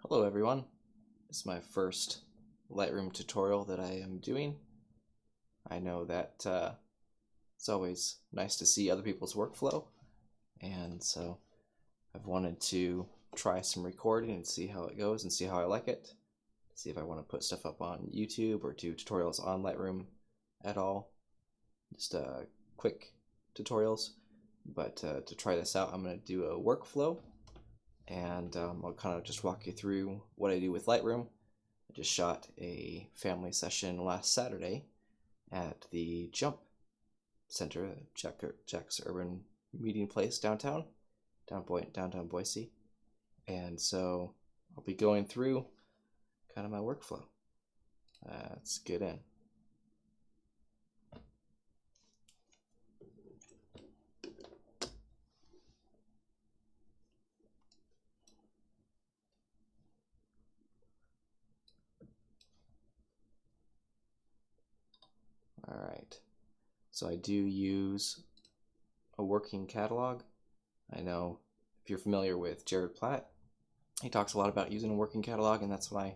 Hello everyone, this is my first Lightroom tutorial that I am doing. I know that it's always nice to see other people's workflow, and so I've wanted to try some recording and see how it goes and see how I like it. See if I want to put stuff up on YouTube or do tutorials on Lightroom at all. Just quick tutorials, but to try this out I'm going to do a workflow. And I'll kind of just walk you through what I do with Lightroom. I just shot a family session last Saturday at the Jump Center, Jack's Urban Meeting Place downtown Boise. And so I'll be going through kind of my workflow. Let's get in. Alright, so I do use a working catalog. I know if you're familiar with Jared Platt, he talks a lot about using a working catalog, and that's what I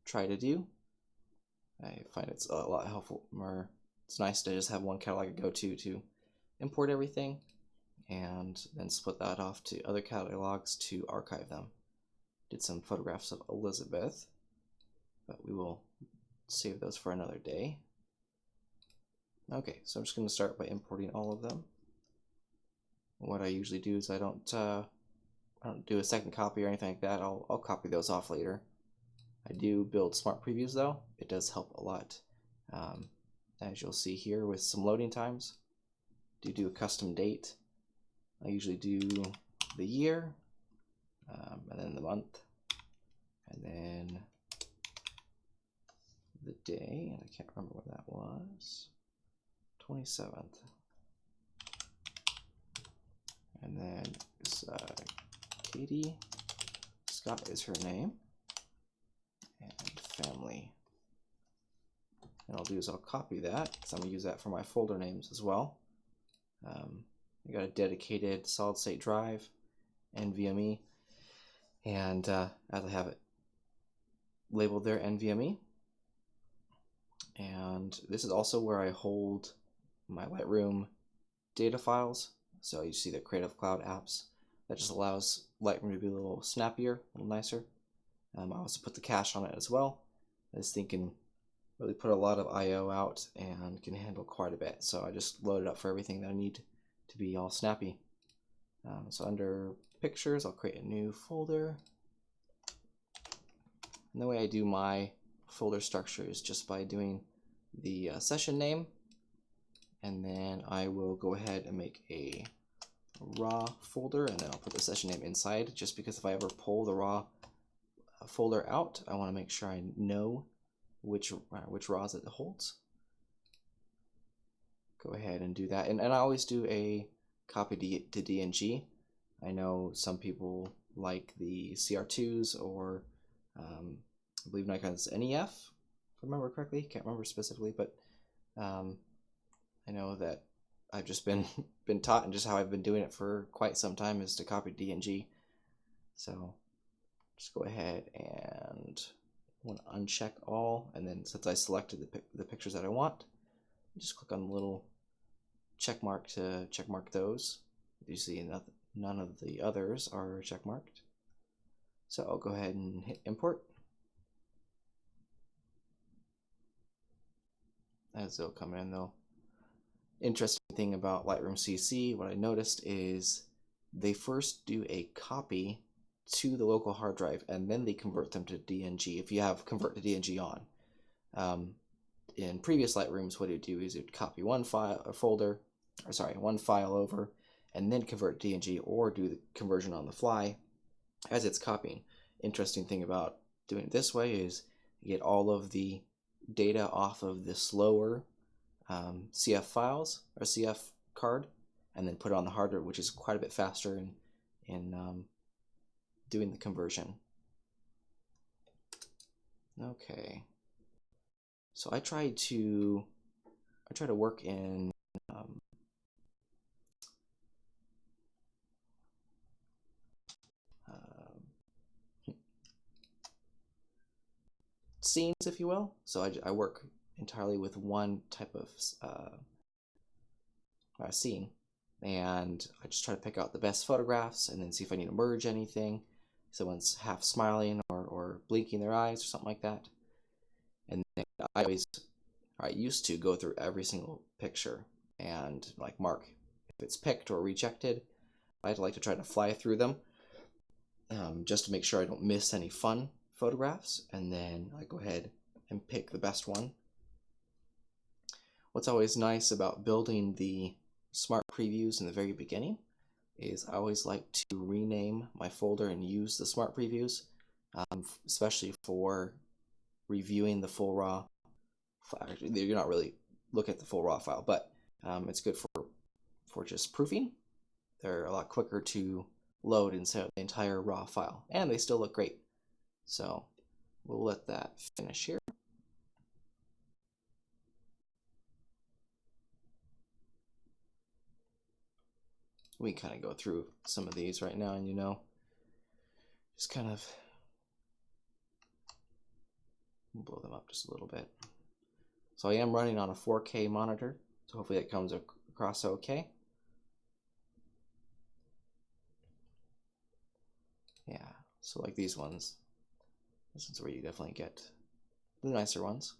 try to do. I find it's a lot helpful. It's nice to just have one catalog to go to import everything, and then split that off to other catalogs to archive them. Did some photographs of Elizabeth, but we will save those for another day. Okay, so I'm just going to start by importing all of them. What I usually do is I don't do a second copy or anything like that. I'll copy those off later. I do build smart previews though. It does help a lot. As you'll see here with some loading times. Do a custom date. I usually do the year, and then the month, and then the day, and I can't remember what that was. 27th. And then it's Katie. Scott is her name. And family. And I'll do is I'll copy that because I'm going to use that for my folder names as well. I got a dedicated solid state drive, NVMe, and as I have it labeled there, NVMe. And this is also where I hold my Lightroom data files. So you see the Creative Cloud apps. That just allows Lightroom to be a little snappier, a little nicer. I also put the cache on it as well. This thing can really put a lot of I/O out and can handle quite a bit. So I just load it up for everything that I need to be all snappy. So under pictures, I'll create a new folder. And the way I do my folder structure is just by doing the session name, and then I will go ahead and make a raw folder, and then I'll put the session name inside, just because if I ever pull the raw folder out, I want to make sure I know which raws it holds. Go ahead and do that, and I always do a copy to DNG. I know some people like the CR2s, or I believe Nikon's NEF, if I remember correctly. Can't remember specifically, but I know that I've just been taught, and just how I've been doing it for quite some time is to copy DNG. So just go ahead and want to uncheck all, and then since I selected the pictures that I want, just click on the little check mark to check mark those. You see none of the others are check marked. So I'll go ahead and hit import. As they'll come in though. Interesting thing about Lightroom CC, what I noticed is they first do a copy to the local hard drive, and then they convert them to DNG if you have convert to DNG on. In previous Lightrooms, what it would do is it would copy one file one file over, and then convert to DNG, or do the conversion on the fly as it's copying. Interesting thing about doing it this way is you get all of the data off of the slower CF files or CF card, and then put it on the hard drive, which is quite a bit faster in doing the conversion. Okay, so I try to work in scenes, if you will. So I work entirely with one type of scene, and I just try to pick out the best photographs and then see if I need to merge anything. Someone's half smiling or blinking their eyes or something like that. And then I used to go through every single picture and like mark if it's picked or rejected. I'd like to try to fly through them just to make sure I don't miss any fun photographs, and then I go ahead and pick the best one. What's always nice about building the smart previews in the very beginning is I always like to rename my folder and use the smart previews, especially for reviewing the full raw file. You're not really looking at the full raw file, but it's good for just proofing. They're a lot quicker to load instead of the entire raw file, and they still look great. So we'll let that finish here. We can kind of go through some of these right now, and just kind of blow them up just a little bit. So I am running on a 4K monitor, so hopefully it comes across okay. Yeah, so like these ones, this is where you definitely get the nicer ones.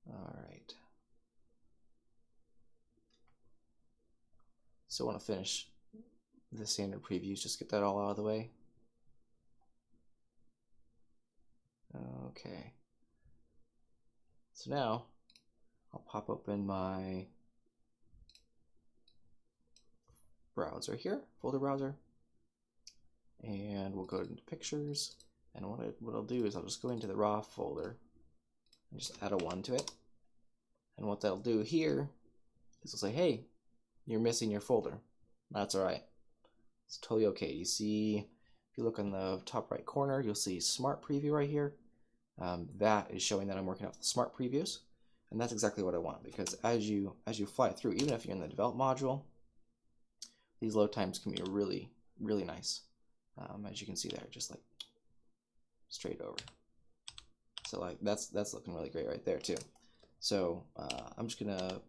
All right. So I want to finish the standard previews, just get that all out of the way. Okay. So now I'll pop open my browser here, folder browser, and we'll go into pictures. And what I'll do is I'll just go into the raw folder and just add a 1 to it. And what that'll do here is it'll say, hey, you're missing your folder. That's all right. It's totally okay. You see, if you look on the top right corner, you'll see Smart Preview right here. That is showing that I'm working off the Smart Previews, and that's exactly what I want, because as you fly through, even if you're in the Develop module, these load times can be really, really nice. As you can see there, just like straight over. So like that's looking really great right there too. So I'm just gonna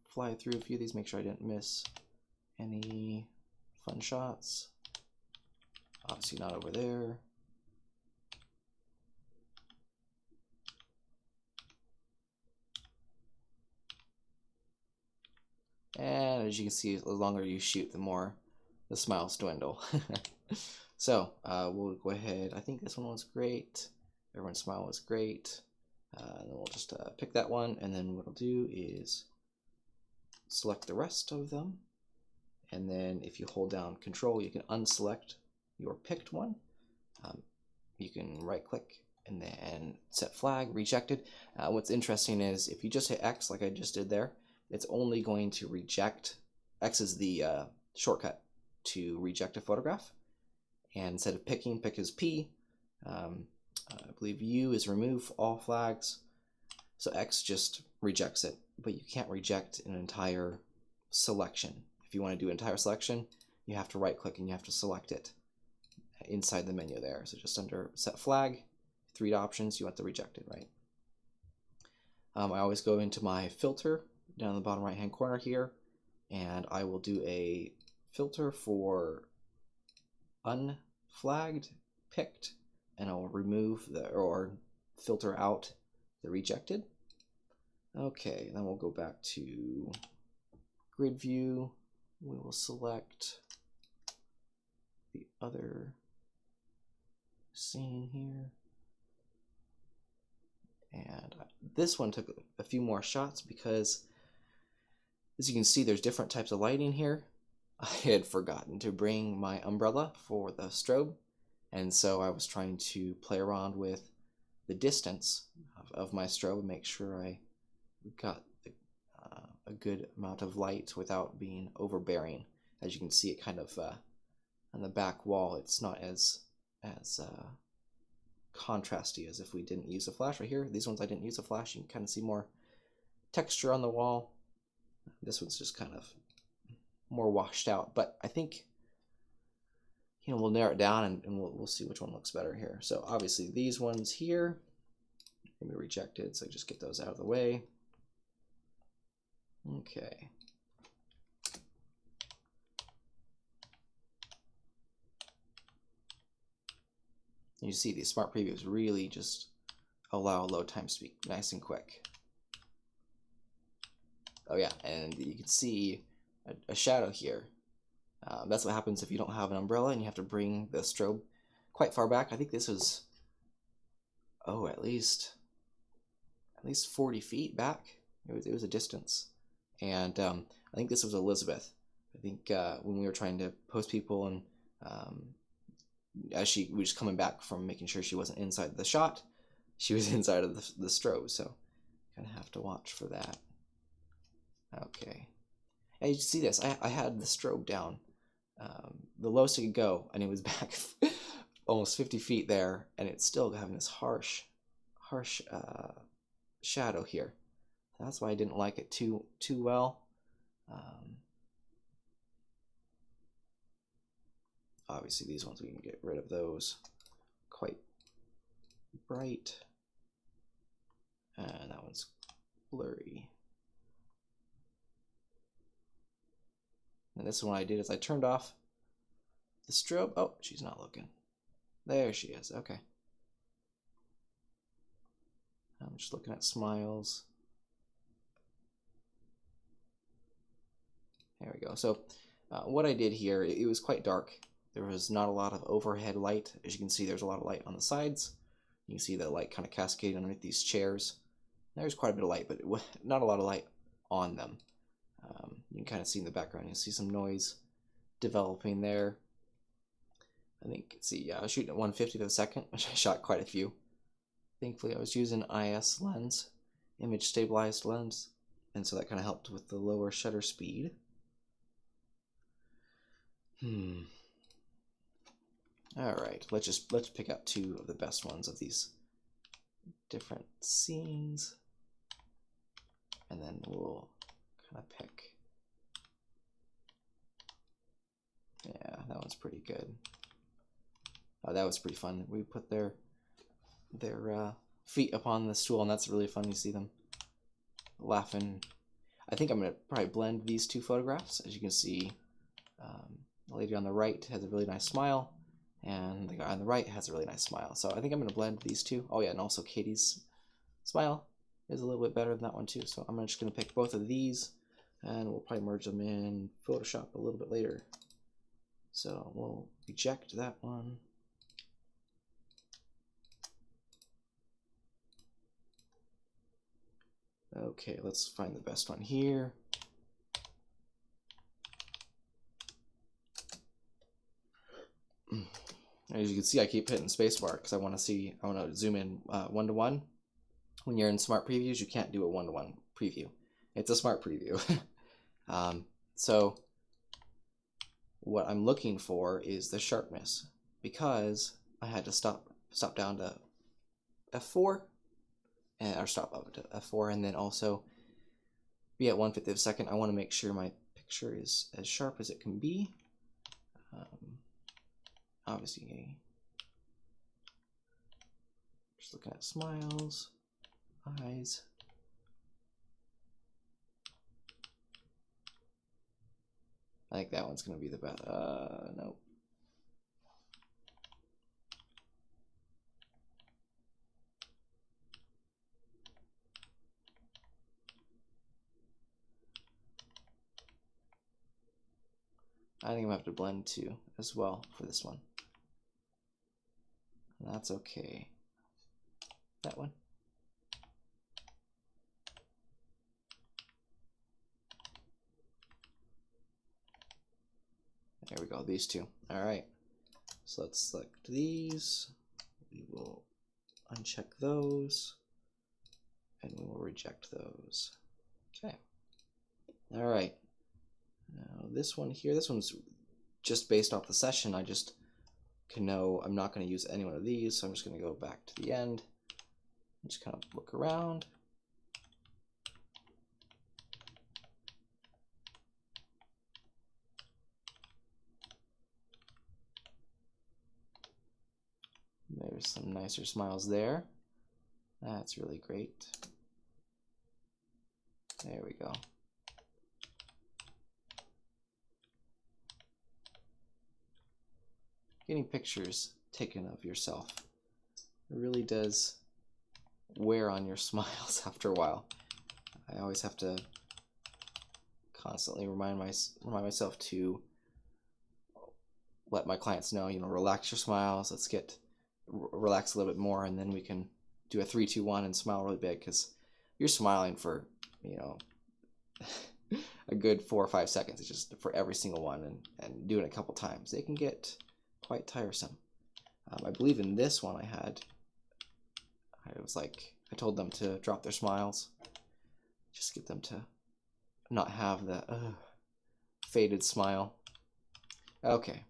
fly through a few of these, make sure I didn't miss any fun shots. Obviously not over there. And as you can see, the longer you shoot, the more the smiles dwindle. So we'll go ahead. I think this one was great. Everyone's smile was great. And then we'll just pick that one, and then what I'll do is select the rest of them. And then if you hold down Control, you can unselect your picked one. You can right click and then set flag, rejected. What's interesting is if you just hit X like I just did there, it's only going to reject. X is the shortcut to reject a photograph. And instead of picking, pick is P. I believe U is remove all flags. So X just rejects it, but you can't reject an entire selection. If you want to do an entire selection, you have to right click and you have to select it inside the menu there. So just under set flag, 3 options, you want the rejected, right? I always go into my filter down in the bottom right hand corner here, and I will do a filter for unflagged, picked, and I'll remove or filter out the rejected. Okay, then we'll go back to grid view. We will select the other scene here. And this one took a few more shots because, as you can see, there's different types of lighting here. I had forgotten to bring my umbrella for the strobe, and so I was trying to play around with the distance of my strobe and make sure I got a good amount of light without being overbearing. As you can see, it kind of on the back wall, it's not as contrasty as if we didn't use a flash. Right here, these ones I didn't use a flash. You can kind of see more texture on the wall. This one's just kind of more washed out, but I think, we'll narrow it down and we'll see which one looks better here. So obviously these ones here can be rejected, so just get those out of the way. Okay. You see these smart previews really just allow load times to be nice and quick. Oh yeah, and you can see a shadow here. That's what happens if you don't have an umbrella and you have to bring the strobe quite far back. I think this was, oh, at least 40 feet back. It was a distance. And I think this was Elizabeth. I think when we were trying to post people, and as she was coming back from making sure she wasn't inside the shot, she was inside of the strobe, so kind of have to watch for that. Okay. And you see this, I had the strobe down the lowest it could go, and it was back almost 50 feet there, and it's still having this harsh shadow here. That's why I didn't like it too well. Obviously these ones, we can get rid of those. Quite bright. And that one's blurry. And this one I did is I turned off the strobe. Oh, she's not looking. There she is. Okay. I'm just looking at smiles. There we go. So what I did here, it was quite dark. There was not a lot of overhead light. As you can see, there's a lot of light on the sides. You can see the light kind of cascade underneath these chairs. There's quite a bit of light, but not a lot of light on them. You can kind of see in the background, you see some noise developing there. I think, let's see, yeah, I was shooting at 1/50th of a second, which I shot quite a few. Thankfully, I was using IS lens, image stabilized lens, and so that kind of helped with the lower shutter speed. All right, let's pick out two of the best ones of these different scenes, and then we'll kind of pick. Yeah, that one's pretty good. Oh, that was pretty fun. We put their feet upon the stool, and that's really fun. You see them laughing. I think I'm gonna probably blend these two photographs. As you can see, the lady on the right has a really nice smile, and the guy on the right has a really nice smile. So I think I'm gonna blend these two. Oh yeah, and also Katie's smile is a little bit better than that one too. So I'm just gonna pick both of these, and we'll probably merge them in Photoshop a little bit later. So we'll reject that one. Okay, let's find the best one here. As you can see, I keep hitting spacebar because I want to zoom in one-to-one. When you're in smart previews, you can't do a one-to-one preview. It's a smart preview. So what I'm looking for is the sharpness, because I had to stop down to f4, or stop up to f4, and then also be at 1/50 of a second. I want to make sure my picture is as sharp as it can be. Obviously, just looking at smiles, eyes. I think that one's going to be the best. Nope. I think I'm going to have to blend two as well for this one. And that's okay. That one. There we go, these two. All right, so let's select these. We will uncheck those, and we will reject those. Okay. All right. Now this one here, this one's just based off the session. I just can know I'm not going to use any one of these, so I'm just going to go back to the end and just kind of look around. There's some nicer smiles there. That's really great. There we go. Getting pictures taken of yourself, it really does wear on your smiles after a while. I always have to constantly remind myself to let my clients know, relax your smiles. Let's relax a little bit more, and then we can do a 3, 2, 1 and smile really big, because you're smiling for a good 4 or 5 seconds. It's just for every single one, and doing it a couple times. They can get quite tiresome. I believe in this one I told them to drop their smiles, just get them to not have that faded smile. Okay,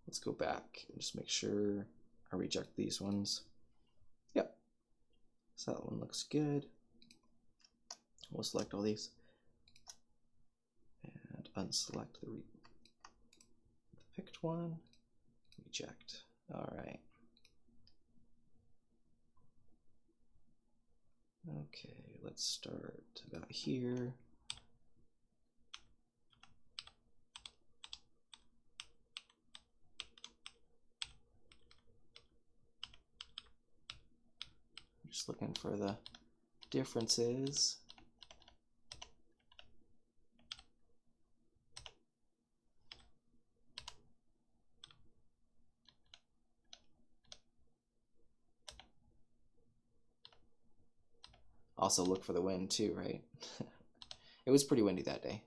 let's go back and just make sure I reject these ones. Yep, so that one looks good. We'll select all these and unselect the picked one. Reject. All right. Okay, let's start about here. Just looking for the differences. Also look for the wind too, right? It was pretty windy that day.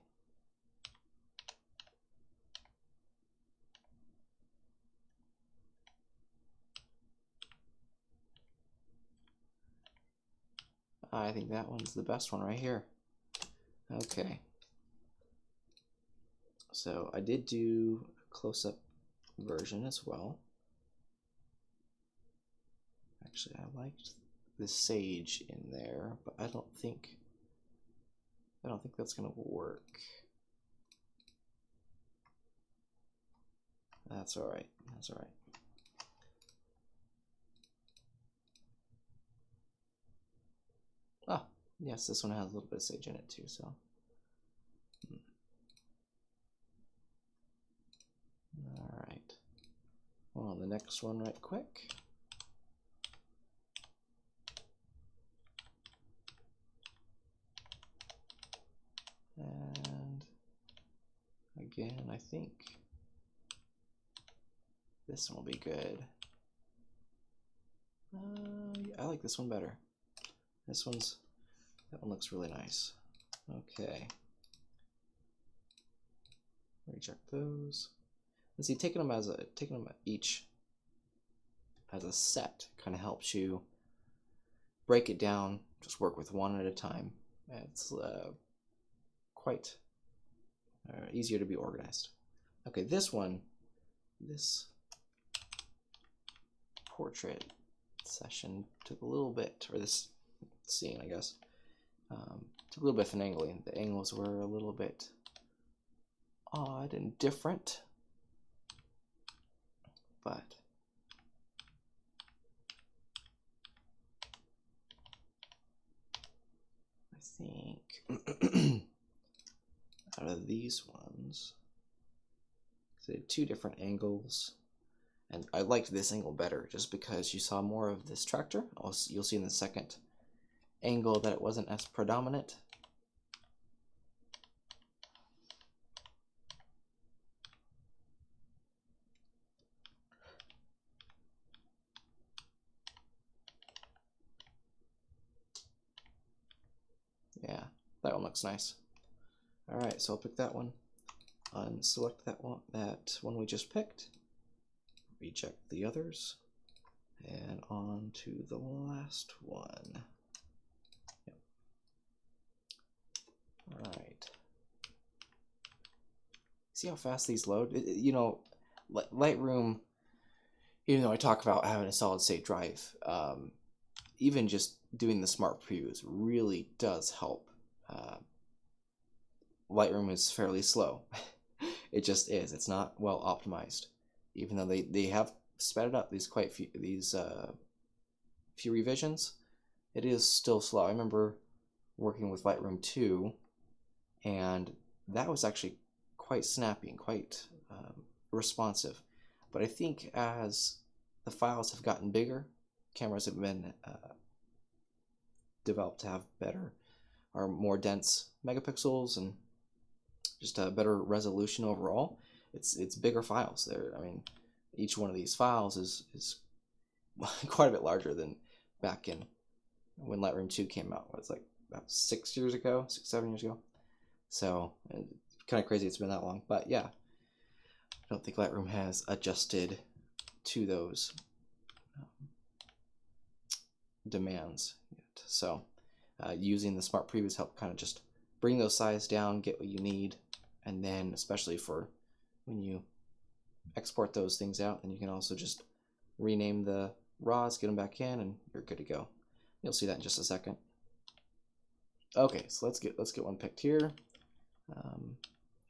I think that one's the best one right here. Okay. So I did do a close-up version as well. Actually, I liked the sage in there, but I don't think that's gonna work. That's all right. That's all right. Ah, yes, this one has a little bit of sage in it too, so. All right. Well, the next one right quick. And again, I think this one will be good. I like this one better. That one looks really nice. Okay. Reject those. And see, taking them each as a set kind of helps you break it down. Just work with one at a time. It's quite easier to be organized. Okay, this portrait session took a little bit, or this scene, I guess, took a little bit of finagling. The angles were a little bit odd and different, but I think out of these ones, so they had 2 different angles, and I liked this angle better just because you saw more of this tractor. You'll see in the second angle that it wasn't as predominant. Yeah, that one looks nice. All right, so I'll pick that one, unselect that one we just picked, reject the others, and on to the last one. Yep. All right. See how fast these load? Lightroom, even though I talk about having a solid state drive, even just doing the smart previews really does help. Lightroom is fairly slow. It just is. It's not well optimized. Even though they have sped it up these few revisions. It is still slow. I remember working with Lightroom 2, and that was actually quite snappy and quite responsive. But I think as the files have gotten bigger, cameras have been developed to have better or more dense megapixels and just a better resolution overall. It's bigger files there. I mean, each one of these files is quite a bit larger than back in when Lightroom 2 came out. It's like about 6 years ago, 7 years ago. So it's kind of crazy it's been that long. But yeah, I don't think Lightroom has adjusted to those demands yet. So using the smart previews help kind of just bring those sizes down, get what you need, and then especially for when you export those things out, then you can also just rename the RAWs, get them back in, and you're good to go. You'll see that in just a second. Okay, so let's get one picked here.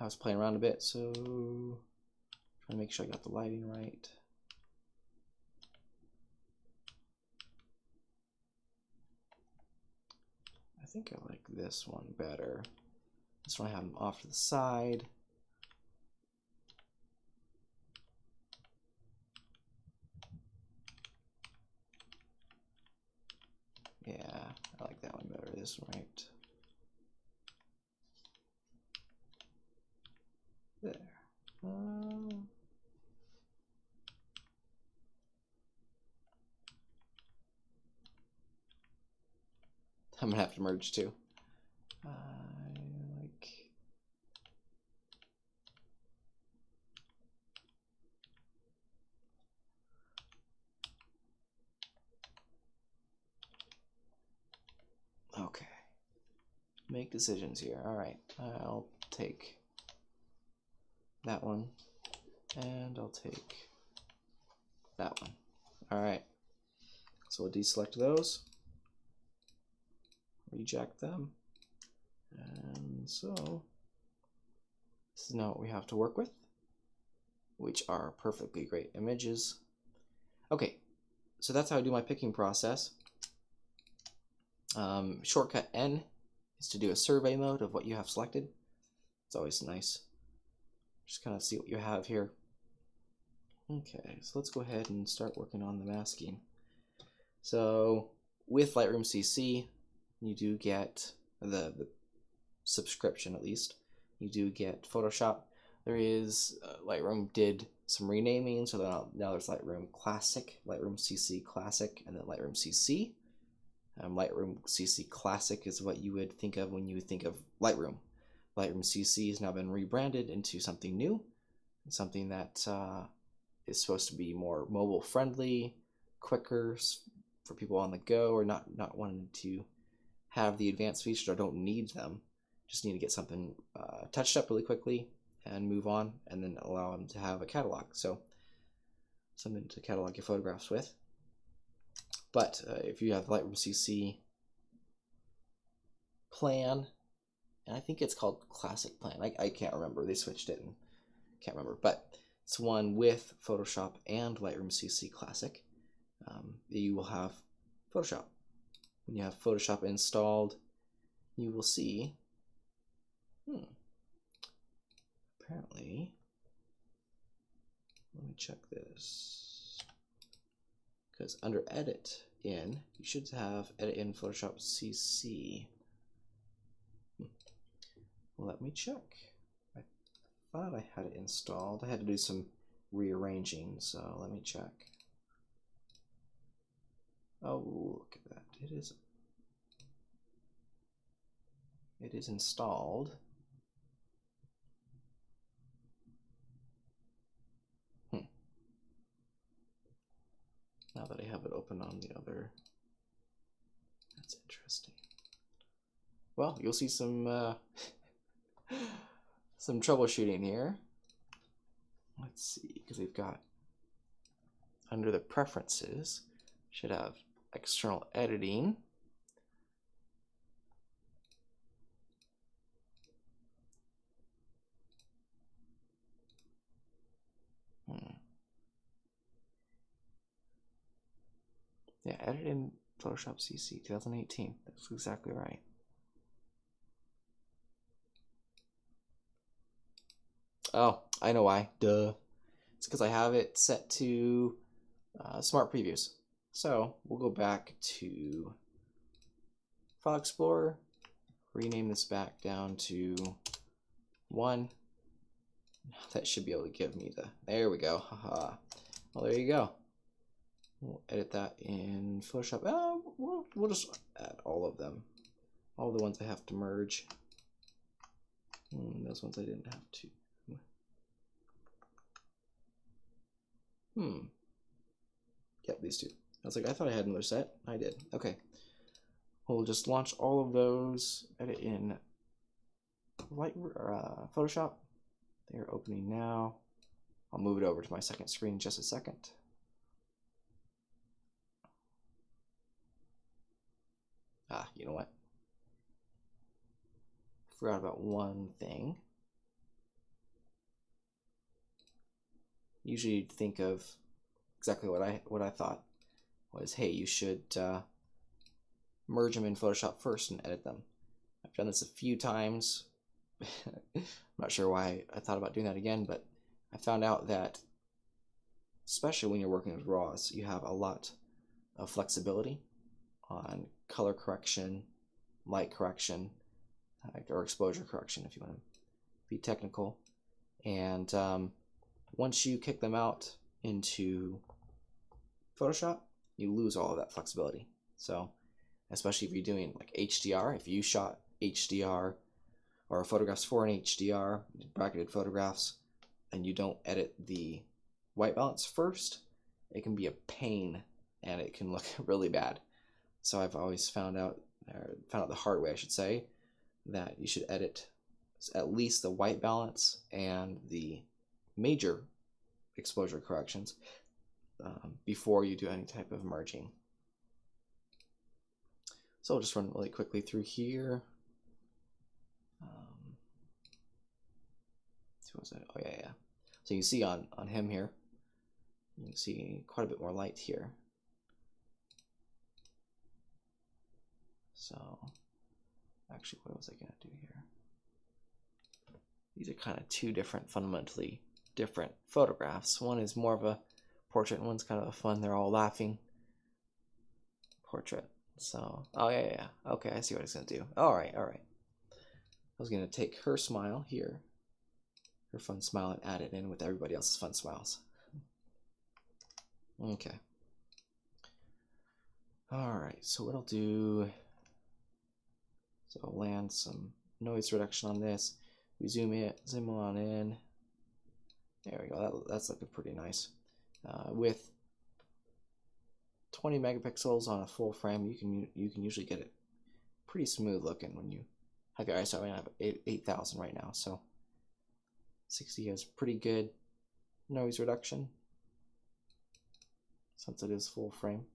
I was playing around a bit, so trying to make sure I got the lighting right. I think I like this one better. This one I have them off to the side. Yeah, I like that one better. This one right there. I'm gonna have to merge too. I like. Okay. Make decisions here. All right. I'll take that one, and I'll take that one. All right. So we'll deselect those, reject them, and so this is now what we have to work with, which are perfectly great images. Okay, so that's how I do my picking process. Shortcut N is to do a survey mode of what you have selected. It's always nice. Just kind of see what you have here. Okay, so let's go ahead and start working on the masking. So with Lightroom CC, you do get the subscription, at least. You do get Photoshop. There is, Lightroom did some renaming, so now there's Lightroom Classic, Lightroom CC Classic, and then Lightroom CC. Lightroom CC Classic is what you would think of when you think of Lightroom. Lightroom CC has now been rebranded into something new, something that is supposed to be more mobile friendly, quicker for people on the go, or not wanting to have the advanced features or don't need them. Just need to get something touched up really quickly and move on, and then allow them to have a catalog. So something to catalog your photographs with. But if you have Lightroom CC plan, and I think it's called Classic Plan. I can't remember. They switched it and can't remember. But it's one with Photoshop and Lightroom CC Classic. You will have Photoshop. When you have Photoshop installed, you will see, apparently, let me check this. Because under Edit in, you should have Edit in Photoshop CC. Let me check. I thought I had it installed. I had to do some rearranging, so let me check. Oh, look at that. It is installed. Now that I have it open on the other, that's interesting. Well, you'll see some some troubleshooting here. Let's see, because we've got under the preferences, should have external editing. Yeah, edit in Photoshop CC 2018. That's exactly right. Oh, I know why. Duh. It's because I have it set to Smart Previews. So we'll go back to File Explorer, rename this back down to 1. That should be able to give me the, there we go. Haha. Well, there you go. We'll edit that in Photoshop. We'll just add all of them. All the ones I have to merge. Those ones I didn't have to. Yep, these two. I was like, I thought I had another set. I did. Okay. We'll just launch all of those. Edit in Photoshop. They're opening now. I'll move it over to my second screen in just a second. You know what? Forgot about one thing. Usually you'd think of exactly what I thought was, hey, you should merge them in Photoshop first and edit them. I've done this a few times. I'm not sure why I thought about doing that again, but I found out that especially when you're working with RAWs, you have a lot of flexibility on color correction, light correction, or exposure correction if you want to be technical. And once you kick them out into Photoshop, you lose all of that flexibility. So especially if you're doing like HDR, if you shot HDR or photographs for an HDR, bracketed photographs, and you don't edit the white balance first, it can be a pain and it can look really bad. So I've always found out the hard way, I should say, that you should edit at least the white balance and the major exposure corrections before you do any type of merging. So I'll just run really quickly through here. What was it? Oh yeah. So you can see on him here, you can see quite a bit more light here. So actually, what was I gonna do here? These are kind of two different, fundamentally different photographs. One is more of a portrait and one's kind of a fun, they're all laughing portrait. So, oh yeah. Okay, I see what it's gonna do. All right. I was gonna take her smile here, her fun smile, and add it in with everybody else's fun smiles. Okay. All right, so what I'll do, so I'll land some noise reduction on this. We zoom on in. There we go. That's looking pretty nice. With 20 megapixels on a full frame, you can usually get it pretty smooth looking when you have your ISO. I mean, I have 8,000 right now, so 60 has pretty good noise reduction since it is full frame.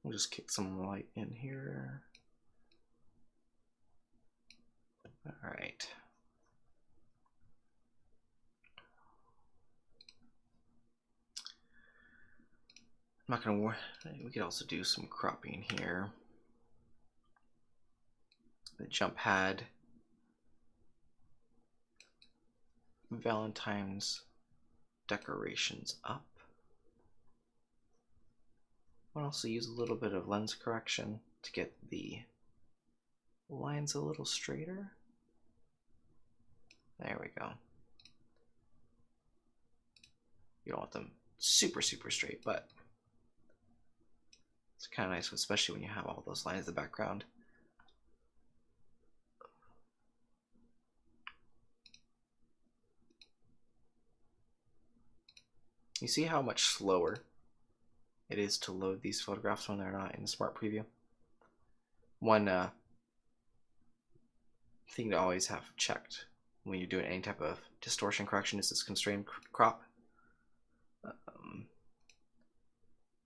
We'll just kick some light in here. All right. I'm not gonna worry. We could also do some cropping here. The jump had Valentine's decorations up. I'll also use a little bit of lens correction to get the lines a little straighter. There we go. You don't want them super straight, but it's kind of nice, especially when you have all those lines in the background. You see how much slower it is to load these photographs when they're not in the Smart Preview? One thing to always have checked when you're doing any type of distortion correction is this constrained crop.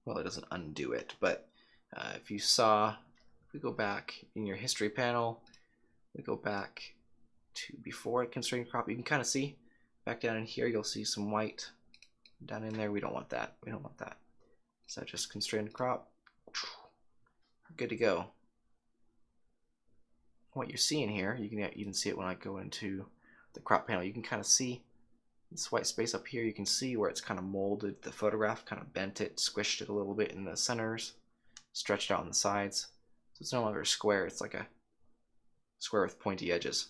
Well, it doesn't undo it, but if you saw, if we go back in your history panel, we go back to before constrained crop. You can kind of see back down in here, you'll see some white down in there. We don't want that. We don't want that. So just constrained crop. Good to go. What you're seeing here, you can even see it when I go into the crop panel. You can kind of see this white space up here. You can see where it's kind of molded the photograph, kind of bent it, squished it a little bit in the centers, stretched out on the sides. So it's no longer a square, it's like a square with pointy edges.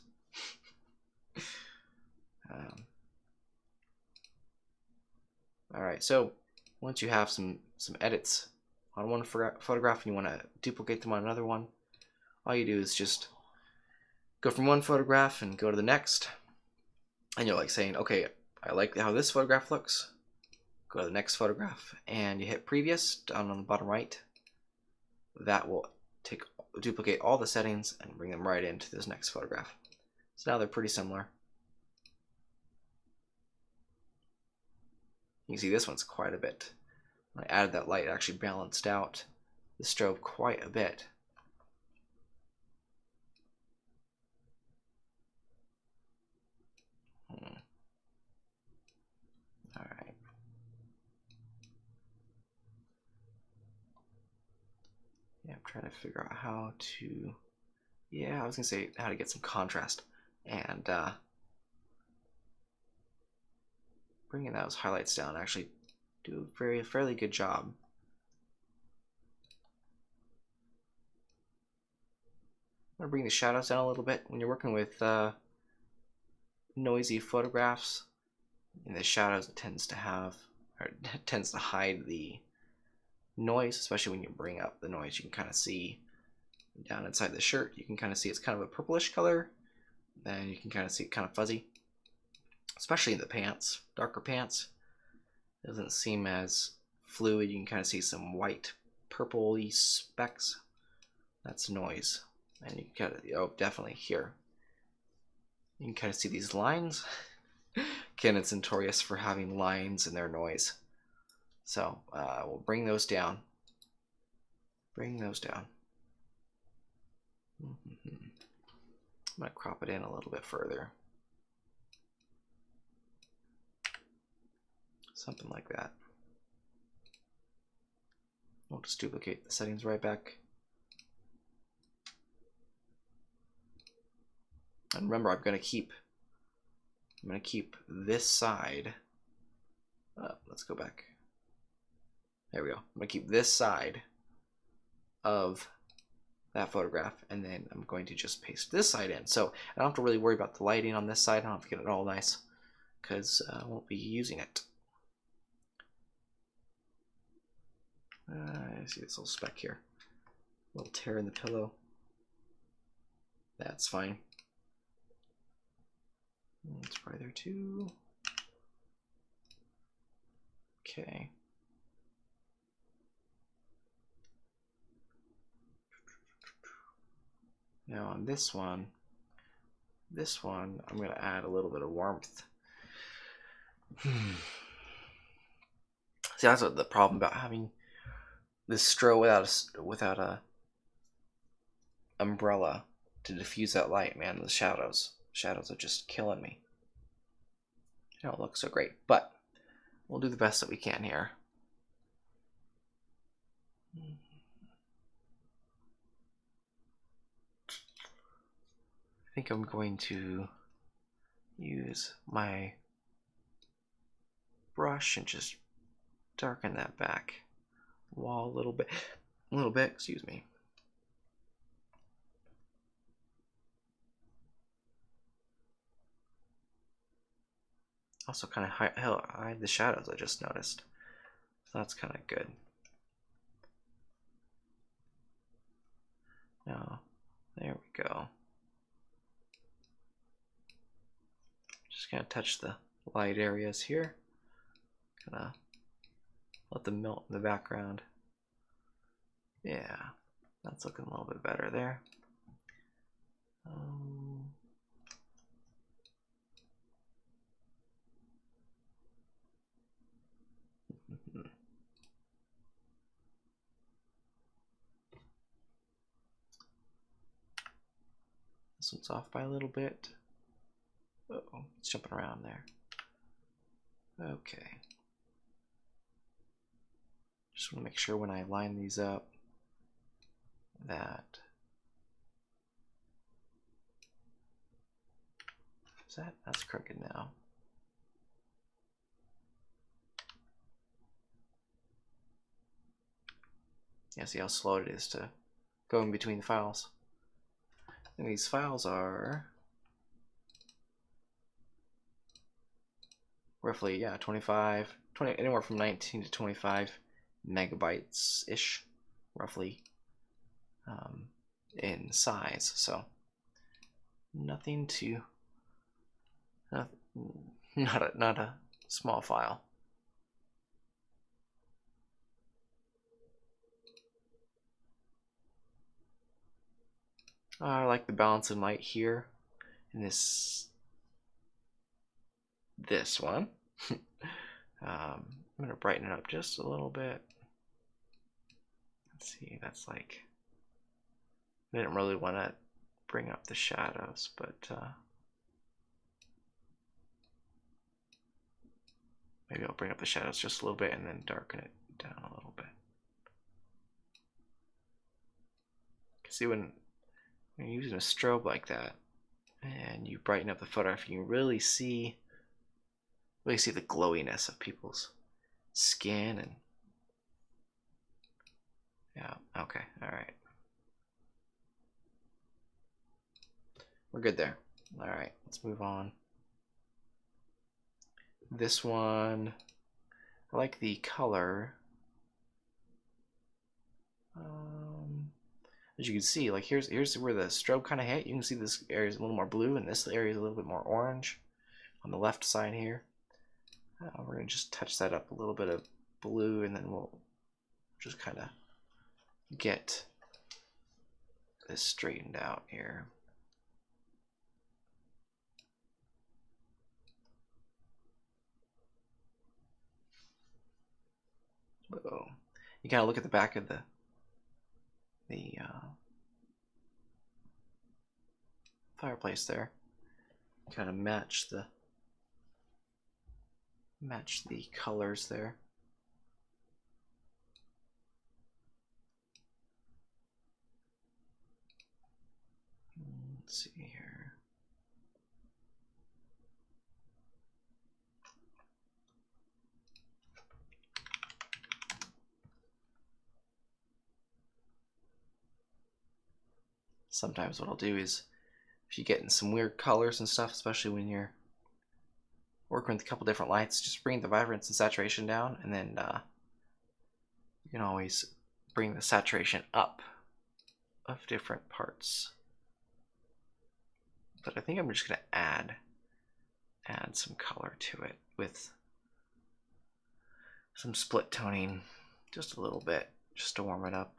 Alright, so once you have some edits on one photograph and you want to duplicate them on another one, all you do is just go from one photograph and go to the next, and you're like saying, okay, I like how this photograph looks. Go to the next photograph and you hit previous down on the bottom right. That will duplicate all the settings and bring them right into this next photograph. So now they're pretty similar. You can see this one's quite a bit. When I added that light, it actually balanced out the strobe quite a bit. Alright. Yeah, I'm trying to figure out how to... Yeah, I was going to say how to get some contrast. And bringing those highlights down actually do a fairly good job. I'm going to bring the shadows down a little bit. When you're working with noisy photographs, in the shadows, it tends to hide the noise, especially when you bring up the noise. You can kind of see down inside the shirt, you can kind of see it's kind of a purplish color, and you can kind of see it kind of fuzzy, especially in the pants, darker pants. It doesn't seem as fluid. You can kind of see some white purpley specks. That's noise. And you can kind of, oh, definitely here. You can kind of see these lines. Canon's notorious for having lines in their noise. So we'll bring those down. Bring those down. I'm going to crop it in a little bit further. Something like that. We'll just duplicate the settings right back. And remember, I'm going to keep this side. Let's go back. There we go. I'm going to keep this side of that photograph, and then I'm going to just paste this side in. So I don't have to really worry about the lighting on this side. I don't have to get it all nice because I won't be using it. I see this little speck here. A little tear in the pillow. That's fine. It's probably there too. Okay. Now on this one, I'm going to add a little bit of warmth. See, that's what the problem about having this strobe without a umbrella to diffuse that light, man. The shadows are just killing me. They don't look so great, but we'll do the best that we can here. I think I'm going to use my brush and just darken that back wall a little bit, excuse me. Also kind of hide the shadows, I just noticed. So that's kind of good. Now, there we go. Just kind of touch the light areas here. Kind of let them melt in the background. Yeah, that's looking a little bit better there. This one's off by a little bit. Uh-oh, it's jumping around there. Okay. Just want to make sure when I line these up that that's crooked now. Yeah, see how slow it is to go in between the files. And these files are roughly, yeah, 20, anywhere from 19 to 25 megabytes ish, roughly, in size. So nothing too, not a small file. I like the balance in light here in this one. I'm going to brighten it up just a little bit. Let's see, that's like, I didn't really want to bring up the shadows, but maybe I'll bring up the shadows just a little bit and then darken it down a little bit. See, when you're using a strobe like that and you brighten up the photograph, you can really see the glowiness of people's skin. And yeah, okay, all right, we're good there. All right, let's move on. This one, I like the color. As you can see, like here's where the strobe kind of hit. You can see this area is a little more blue, and this area is a little bit more orange on the left side here. We're gonna just touch that up a little bit of blue, and then we'll just kind of get this straightened out here. Whoa. You gotta look at the back of the fireplace there. Kind of match the colors there. Let's see here. Sometimes what I'll do is, if you get in some weird colors and stuff, especially when you're working with a couple different lights, just bring the vibrance and saturation down, and then you can always bring the saturation up of different parts. But I think I'm just going to add some color to it with some split toning, just a little bit, just to warm it up.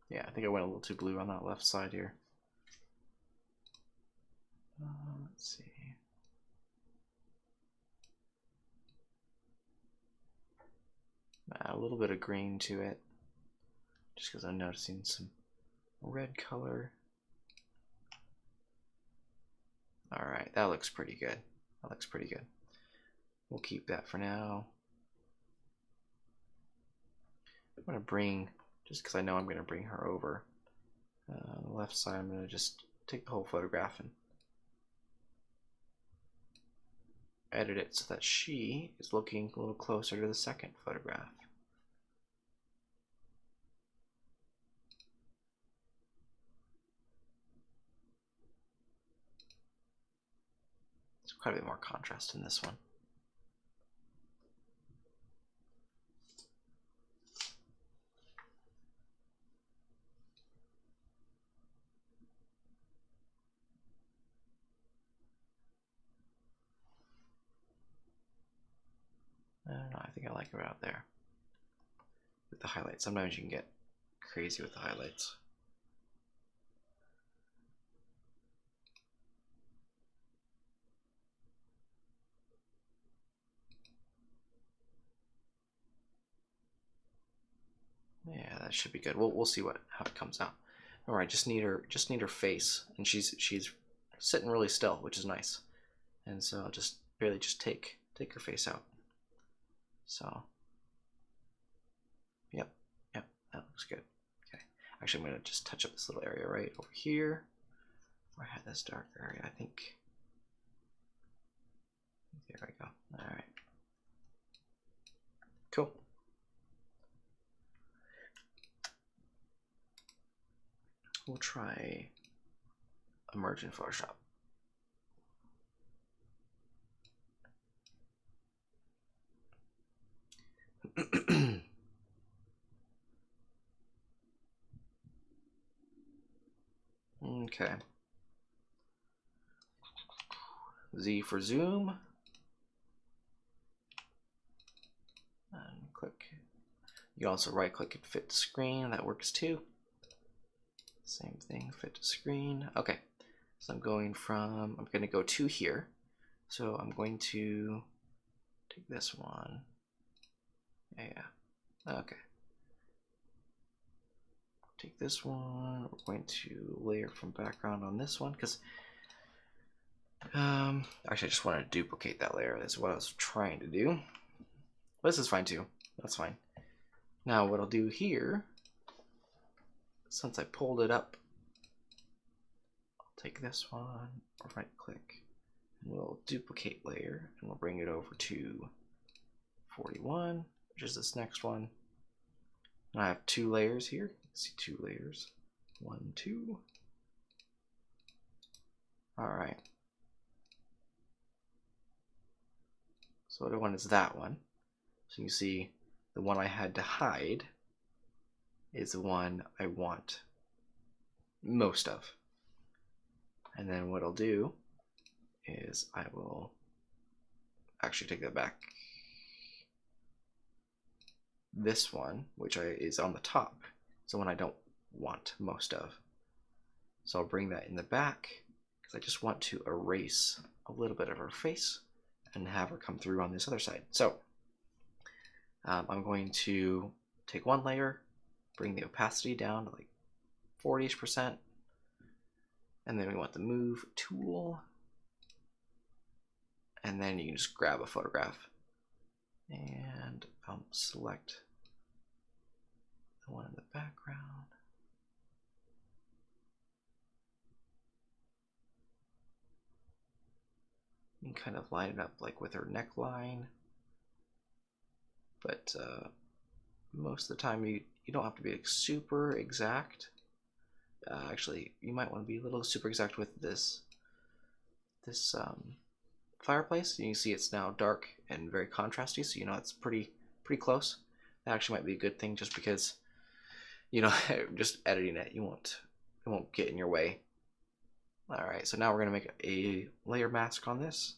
Yeah, I think I went a little too blue on that left side here. Let's see. Add a little bit of green to it, just because I'm noticing some red color. All right, that looks pretty good. That looks pretty good. We'll keep that for now. I'm gonna bring, just because I know I'm gonna bring her over. On the left side, I'm gonna just take the whole photograph and edit it so that she is looking a little closer to the second photograph. There's quite a bit more contrast in this one. I don't know, I think I like her out there. with the highlights. Sometimes you can get crazy with the highlights. Yeah, that should be good. We'll see how it comes out. All right, just need her face, and she's sitting really still, which is nice. And so I'll just barely just take her face out. So, yep, that looks good. Okay, actually I'm gonna just touch up this little area right over here where I had this darker area. I think there we go. All right, cool. We'll try a merge in Photoshop. Okay. Z for zoom. And click. You also right click and fit to screen. That works too. Same thing, fit to screen. Okay. So I'm going to go to here. So I'm going to take this one. Yeah. Okay. Take this one. We're going to layer from background on this one because actually I just want to duplicate that layer. That's what I was trying to do. But this is fine too. That's fine. Now what I'll do here, since I pulled it up, I'll take this one, right click, and we'll duplicate layer, and we'll bring it over to 41, which is this next one. And I have 2 layers here. See 2 layers. 1, 2. Alright. So what I want is that one. So you see the one I had to hide is the one I want most of. And then what I'll do is I will actually take that back. This one, which is on the top, is the one I don't want most of. So I'll bring that in the back because I just want to erase a little bit of her face and have her come through on this other side. So I'm going to take one layer, bring the opacity down to like 40%, and then we want the move tool, and then you can just grab a photograph and select the one in the background. You can kind of line it up like with her neckline, but most of the time you don't have to be like super exact. Actually, you might want to be a little super exact with this fireplace. You can see it's now dark and very contrasty, so you know it's pretty close. That actually might be a good thing, just because, you know, just editing it, it won't get in your way. All right, so now we're gonna make a layer mask on this.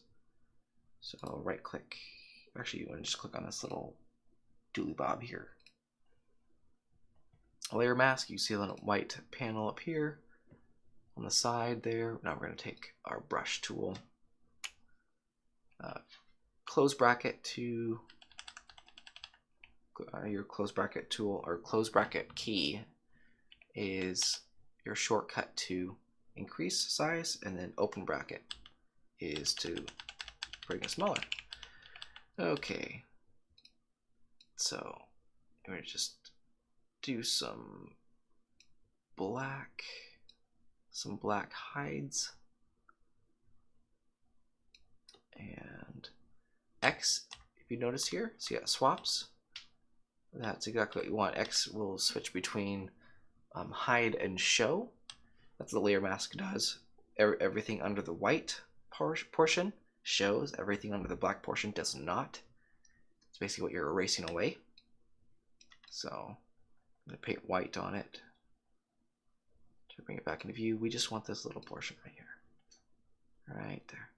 So right click. Actually, you want to just click on this little dooley bob here. A layer mask. You see a little white panel up here on the side there. Now we're going to take our brush tool, close bracket to your close bracket tool, or close bracket key is your shortcut to increase size, and then open bracket is to bring it smaller. Okay, so I'm going to just do some black hides, and X, if you notice here, so yeah, swaps, that's exactly what you want. X will switch between hide and show. That's what the layer mask does. Everything under the white portion shows, everything under the black portion does not. It's basically what you're erasing away. So I'm going to paint white on it to bring it back into view. We just want this little portion right here, right there.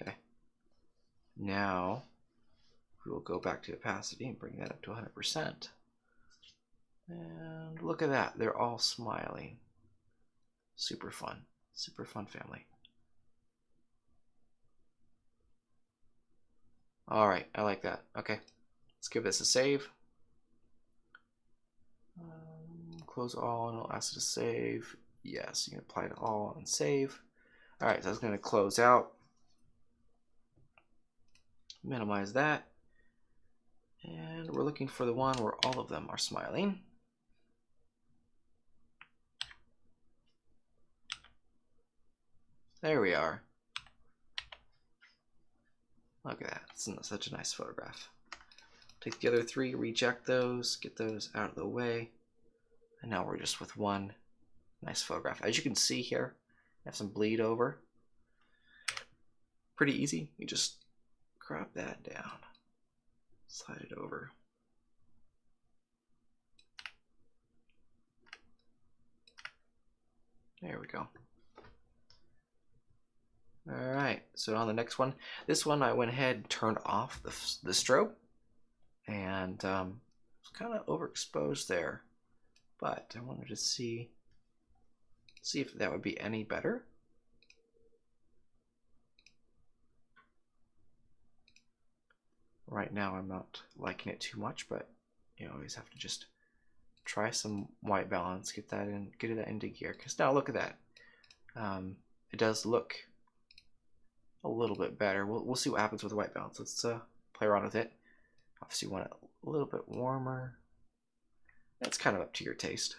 Okay, now We will go back to opacity and bring that up to 100%. And look at that, they're all smiling. Super fun family. All right, I like that. Okay, let's give this a save. Close all and it'll ask you to save. Yes, you can apply to all and save. All right, so that's going to close out. Minimize that. And we're looking for the one where all of them are smiling. There we are. Look at that. It's such a nice photograph. Take the other three, reject those, get those out of the way. And now we're just with one nice photograph. As you can see here, I have some bleed over. Pretty easy. You just crop that down, slide it over. There we go. All right, so on the next one, this one I went ahead and turned off the strobe, and it's kind of overexposed there, but I wanted to see if that would be any better. Right now I'm not liking it too much, but you always have to just try some white balance, get that into gear. Because now look at that, it does look a little bit better. We'll see what happens with the white balance. Let's play around with it. Obviously, you want it a little bit warmer. That's kind of up to your taste.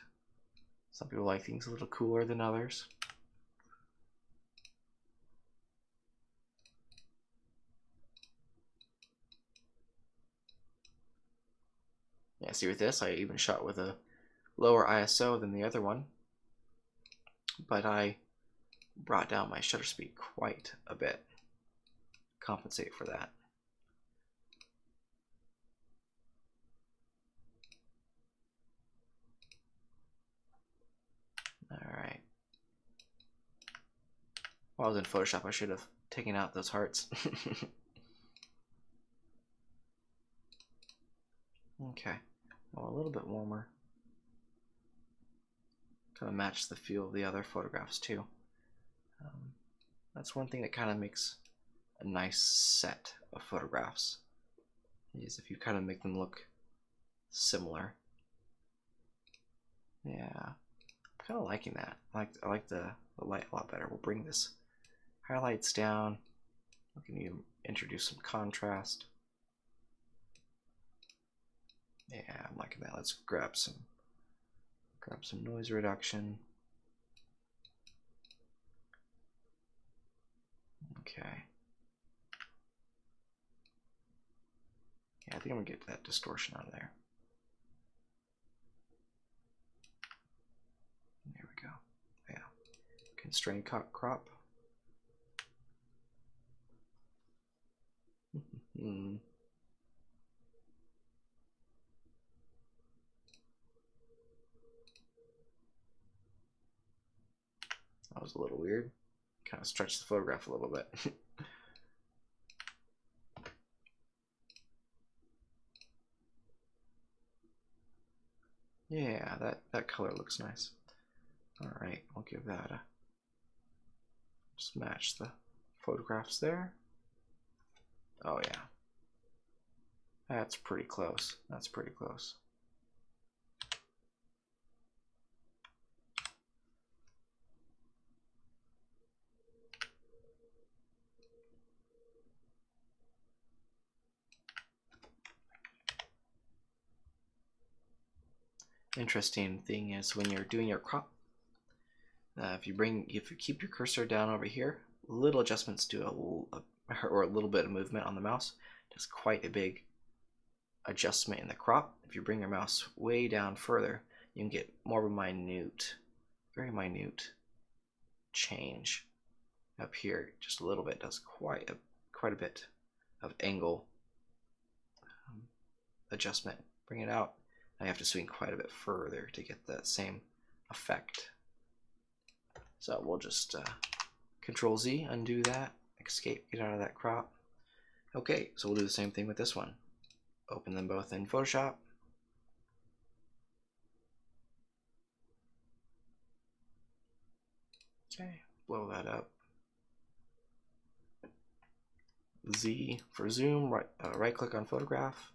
Some people like things a little cooler than others. Yeah, see with this, I even shot with a lower ISO than the other one, but I brought down my shutter speed quite a bit. Compensate for that. Alright. While I was in Photoshop, I should have taken out those hearts. Okay. Well, a little bit warmer. Kind of match the feel of the other photographs too. That's one thing that kind of makes a nice set of photographs, is if you kind of make them look similar. Yeah, I'm kind of liking that. I like the light a lot better. We'll bring this highlights down. We can even introduce some contrast. Yeah, I'm liking that. Let's grab some noise reduction. Okay. Yeah, I think I'm gonna get that distortion out of there. There we go. Yeah. Constrain crop. That was a little weird. Kind of stretched the photograph a little bit. Yeah, that color looks nice. All right, I'll give that a, just match the photographs there. Oh yeah, that's pretty close. That's pretty close. Interesting thing is when you're doing your crop, if you keep your cursor down over here, little adjustments do or a little bit of movement on the mouse does quite a big adjustment in the crop. If you bring your mouse way down further, you can get more of a very minute change up here. Just a little bit does quite a bit of angle adjustment. Bring it out. Now you have to swing quite a bit further to get that same effect. So we'll just Control Z, undo that, escape, get out of that crop. Okay, so we'll do the same thing with this one. open them both in Photoshop. Okay, blow that up. Z for zoom, right click on photograph,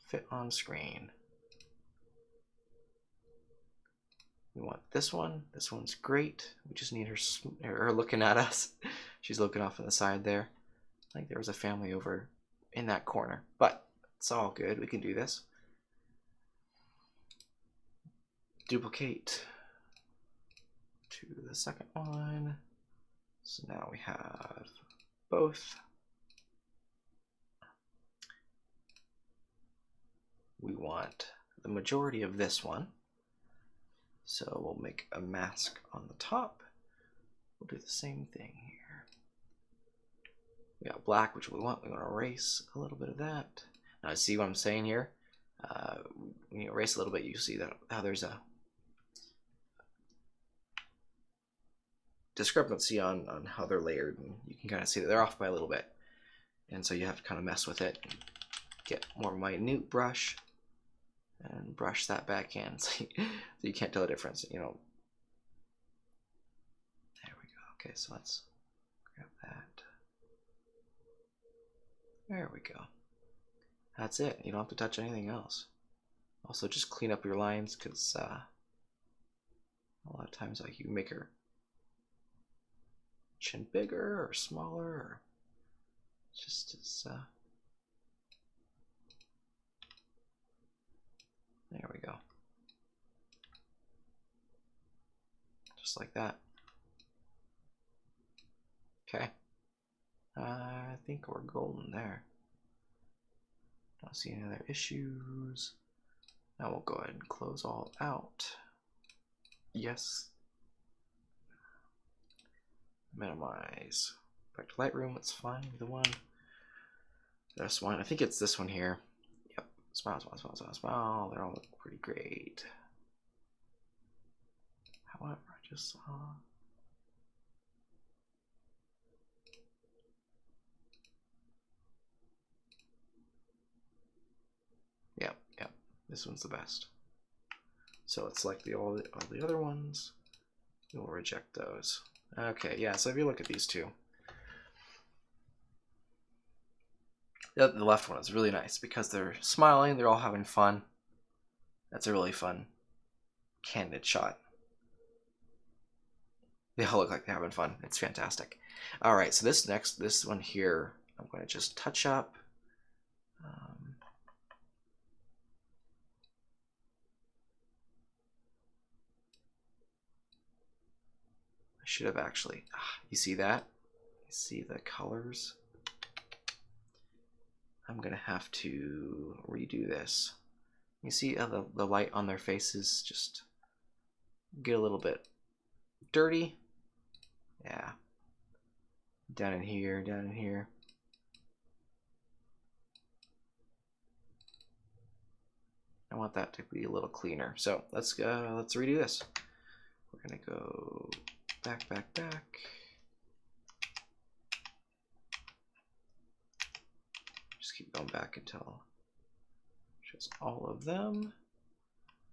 fit on screen. We want this one. This one's great. We just need her looking at us. She's looking off on the side there. I think there was a family over in that corner, but it's all good. We can do this. Duplicate to the second one. So now we have both. We want the majority of this one. So we'll make a mask on the top. We'll do the same thing here. We got black, which we want. We want to erase a little bit of that. Now, see what I'm saying here? When you erase a little bit, you see that how there's a discrepancy on how they're layered, and you can kind of see that they're off by a little bit. And so you have to kind of mess with it. Get more minute brush and brush that back in so you can't tell the difference, you know. There we go. Okay, so let's grab that. There we go. That's it. You don't have to touch anything else. Also, just clean up your lines, because a lot of times, like, you make her chin bigger or smaller, or just as there we go. Just like that. Okay. I think we're golden there. Don't see any other issues. Now we'll go ahead and close all out. Yes. Minimize. Back to Lightroom, it's fine, either one. This one, I think it's this one here. Yep, smile, smile, smile, smile, smile. They're all pretty great. However, I just saw... Yep, yep, this one's the best. So let's select all the other ones. We'll reject those. Okay, yeah, so if you look at these two, the left one is really nice because they're smiling, they're all having fun. That's a really fun, candid shot. They all look like they're having fun. It's fantastic. All right, so this one here, I'm going to just touch up. I should have actually, you see that? You see the colors? I'm gonna have to redo this. You see how the light on their faces just get a little bit dirty? Yeah. Down in here, down in here. I want that to be a little cleaner. So let's redo this. We're gonna go back, back, back. Just keep going back until it shows all of them.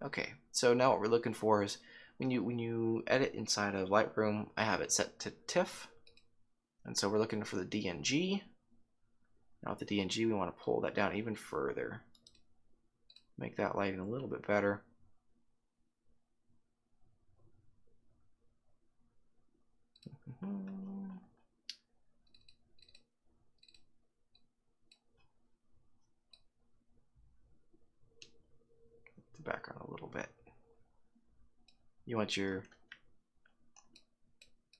Okay, so now what we're looking for is when you edit inside of Lightroom, I have it set to TIFF, and so we're looking for the DNG. Now with the DNG, we want to pull that down even further, make that lighting a little bit better. The background a little bit. You want your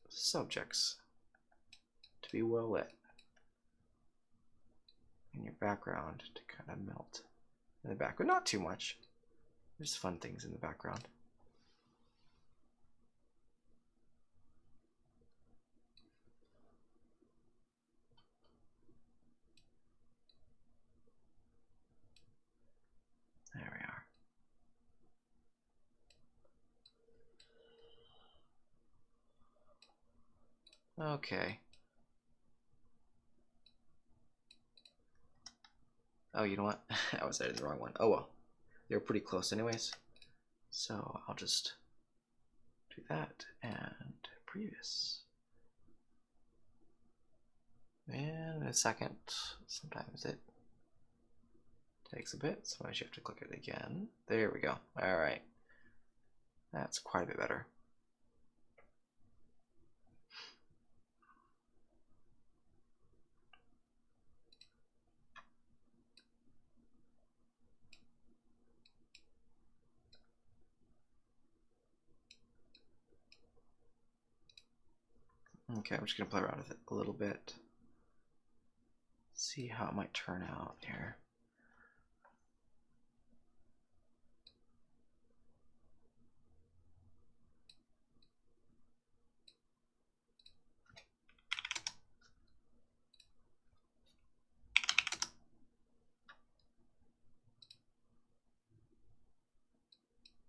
subjects to be well lit, and your background to kind of melt in the background. Not too much. There's fun things in the background. There we are. Okay. Oh, you know what? I was editing the wrong one. Oh well. They were pretty close anyways. So I'll just do that and previous. And in a second, sometimes it takes a bit, sometimes you have to click it again. There we go. Alright. That's quite a bit better. Okay, I'm just going to play around with it a little bit. See how it might turn out here.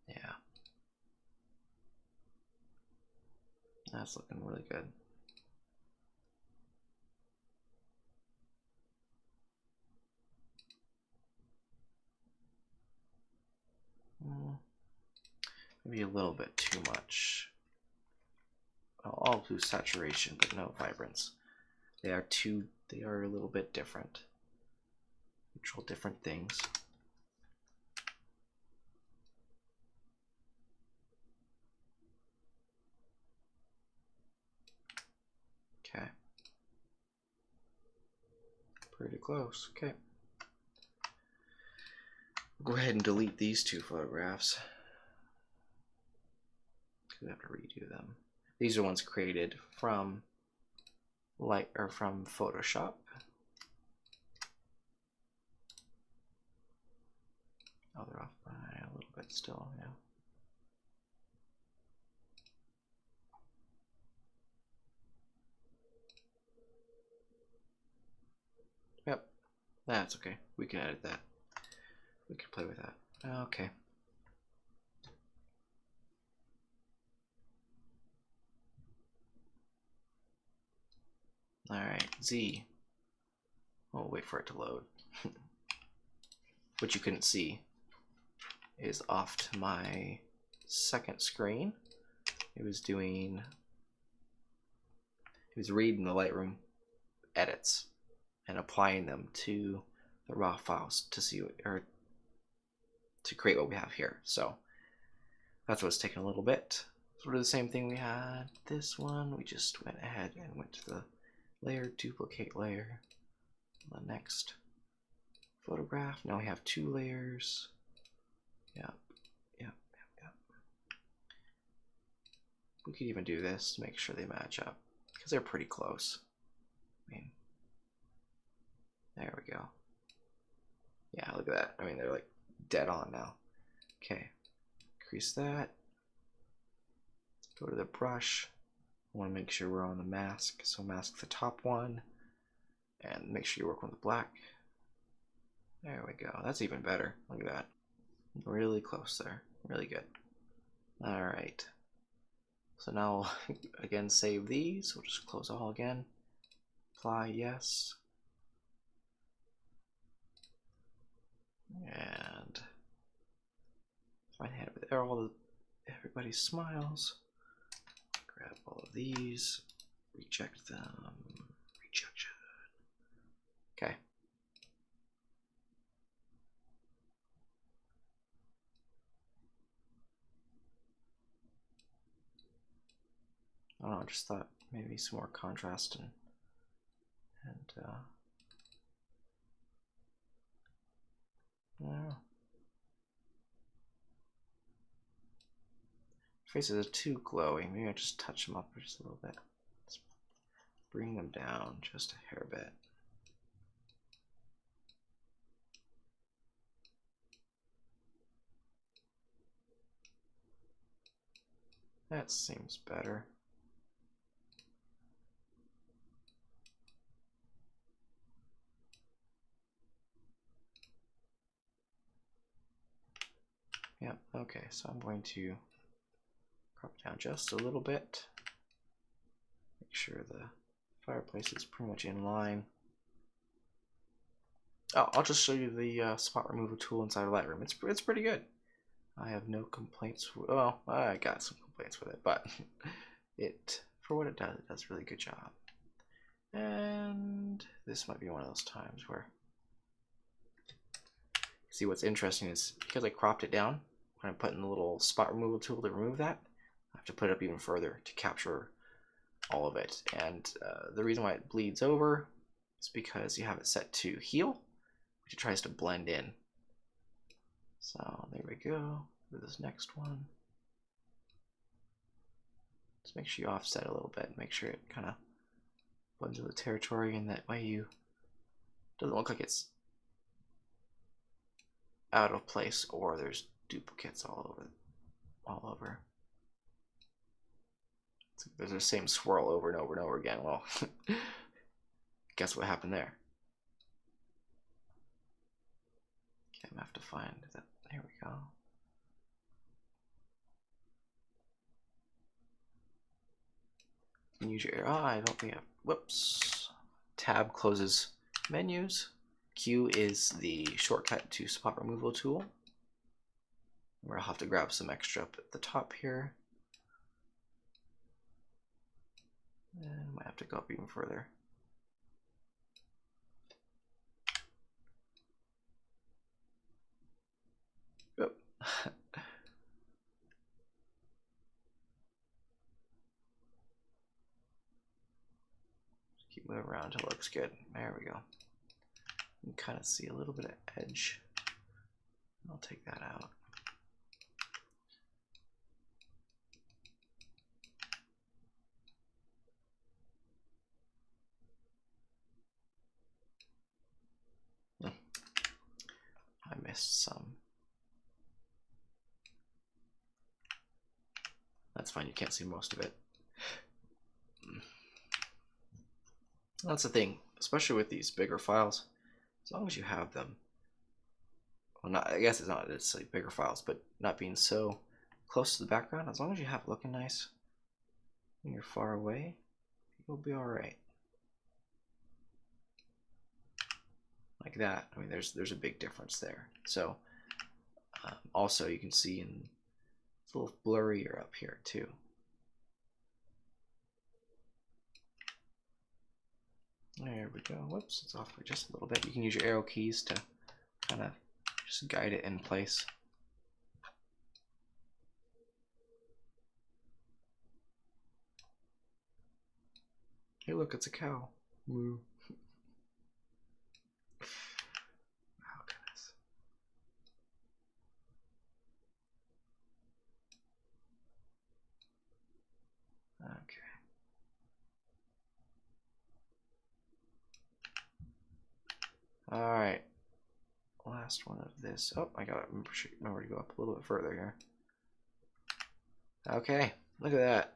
Yeah. That's looking really good. Maybe a little bit too much. I'll do saturation, but no vibrance. They are a little bit different. Control different things. Okay. Pretty close. Okay. Go ahead and delete these two photographs. We have to redo them. These are ones created from from Photoshop. Oh, they're off by a little bit still, yeah. Yep, that's okay. We can edit that. We can play with that. Okay. Alright, Z. We'll wait for it to load. What you couldn't see is off to my second screen. It was reading the Lightroom edits and applying them to the raw files to see or to create what we have here. So that's what's taking a little bit. Sort of the same thing we had this one. We just went ahead and went to the layer, duplicate layer, the next photograph. Now we have two layers. Yep. We could even do this to make sure they match up because they're pretty close. I mean, there we go. Yeah, look at that. I mean, they're like dead on now. Okay, increase that. Go to the brush. I want to make sure we're on the mask, so mask the top one and make sure you work with the black. There we go. That's even better. Look at that. Really close there. Really good. All right. So now we'll again save these. We'll just close all again. Apply, yes. And if I have there everybody smiles. Grab all of these, reject them, rejection. Okay. I don't know, I just thought maybe some more contrast and I don't know. Faces are too glowy. Maybe I just touch them up just a little bit. Let's bring them down just a hair bit. That seems better. Yep, okay, so I'm going to crop it down just a little bit. Make sure the fireplace is pretty much in line. Oh, I'll just show you the spot removal tool inside of Lightroom. It's pretty good. I have no complaints. Well, I got some complaints with it, but for what it does a really good job. And this might be one of those times where, see, what's interesting is because I cropped it down, when I put in the little spot removal tool to remove that, I have to put it up even further to capture all of it. And the reason why it bleeds over is because you have it set to heal, which it tries to blend in. So there we go. For this next one, just make sure you offset a little bit, make sure it kind of blends with the territory, and that way you doesn't look like it's out of place or there's duplicates all over. There's the same swirl over and over and over again. Well, guess what happened there? Okay, I'm gonna have to find that. There we go. Use your arrow. Oh, I don't think I. Whoops. Tab closes menus. Q is the shortcut to spot removal tool. We'll have to grab some extra up at the top here. And might have to go up even further. Yep. Keep moving around until it looks good. There we go. You can kind of see a little bit of edge. I'll take that out. I missed some. That's fine, you can't see most of it. That's the thing, especially with these bigger files, as long as you have them, well, not, I guess it's not necessarily bigger files, but not being so close to the background, as long as you have it looking nice when you're far away, you'll be alright. Like that. I mean, there's a big difference there. So also you can see it's a little blurrier up here too. There we go. Whoops, it's off by just a little bit. You can use your arrow keys to kind of just guide it in place. Hey, look, it's a cow. Woo. Oh, goodness. Okay. All right. Last one of this. Oh, I gotta remember to go up a little bit further here. Okay, look at that.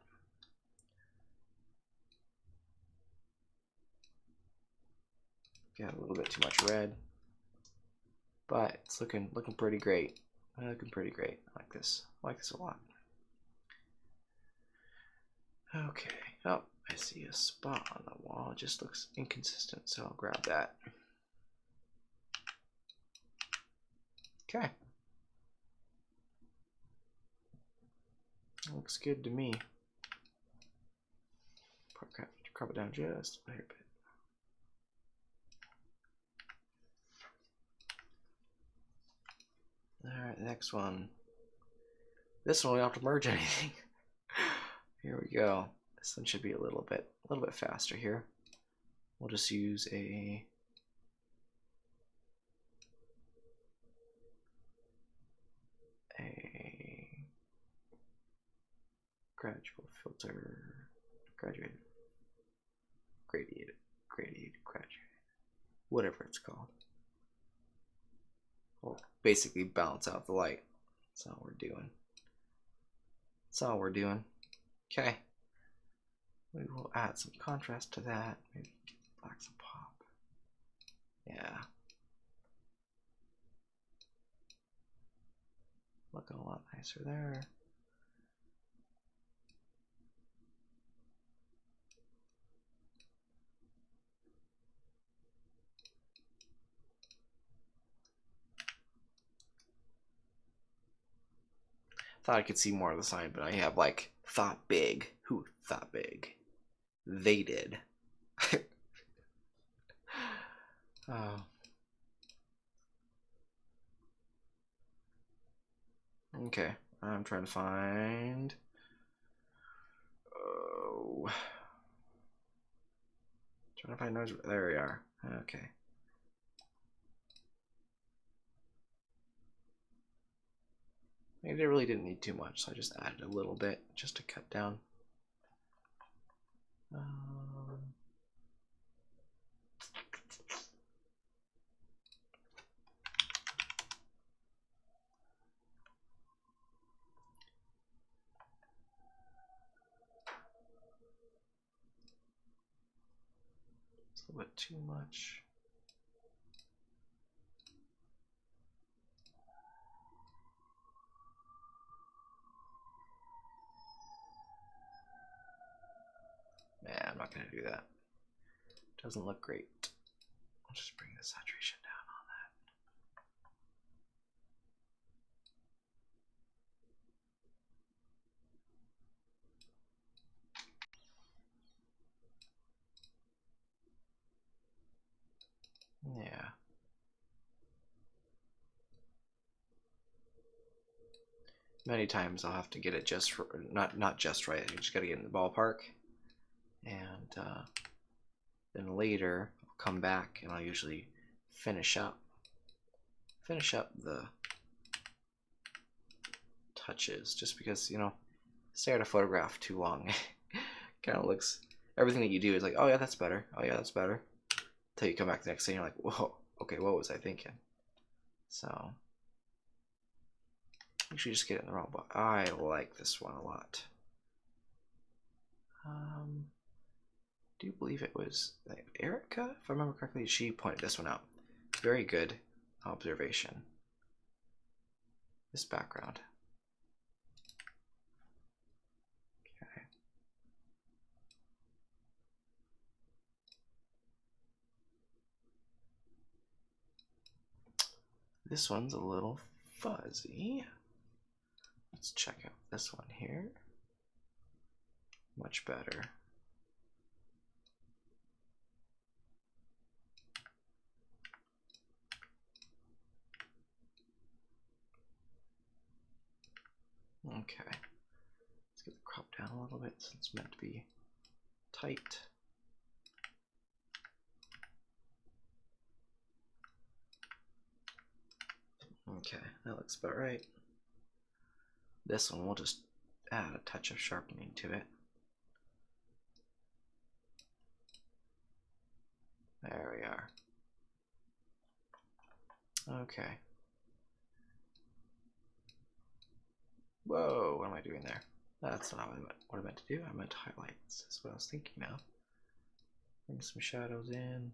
Got a little bit too much red, but it's looking pretty great. Looking pretty great. I like this. I like this a lot. Okay. Oh, I see a spot on the wall. It just looks inconsistent, so I'll grab that. Okay. Looks good to me. Crop it down just a hair bit. Alright, next one. This one we don't have to merge anything. Here we go. This one should be a little bit faster here. We'll just use a gradual filter, graduated, whatever it's called. We'll basically balance out the light. That's all we're doing. That's all we're doing. Okay. We will add some contrast to that. Maybe get the blacks to pop. Yeah. Looking a lot nicer there. Thought I could see more of the sign, but I have like thought big. Who thought big? They did. Oh. Okay, I'm trying to find. Oh. Trying to find noise. There we are. Okay. Maybe I really didn't need too much, so I just added a little bit just to cut down. It's a little bit too much. Man, I'm not gonna do that. Doesn't look great. I'll just bring the saturation down on that. Yeah. Many times I'll have to get it just for, not just right. You just gotta get in the ballpark, and then later I'll come back and I'll usually finish up the touches, just because, you know, stare at a photograph too long kind of looks, everything that you do is like, oh yeah, that's better, oh yeah, that's better, until you come back the next day and you're like, whoa, okay, what was I thinking? So usually just get it in the wrong box. I like this one a lot. Do you believe it was Erica, if I remember correctly? She pointed this one out. Very good observation. This background. Okay. This one's a little fuzzy. Let's check out this one here. Much better. Okay. Let's get the crop down a little bit since it's meant to be tight. Okay, that looks about right. This one, we'll just add a touch of sharpening to it. There we are. Okay. Whoa, what am I doing there? That's not what I meant to do. I meant highlights. That's what I was thinking of. Bring some shadows in.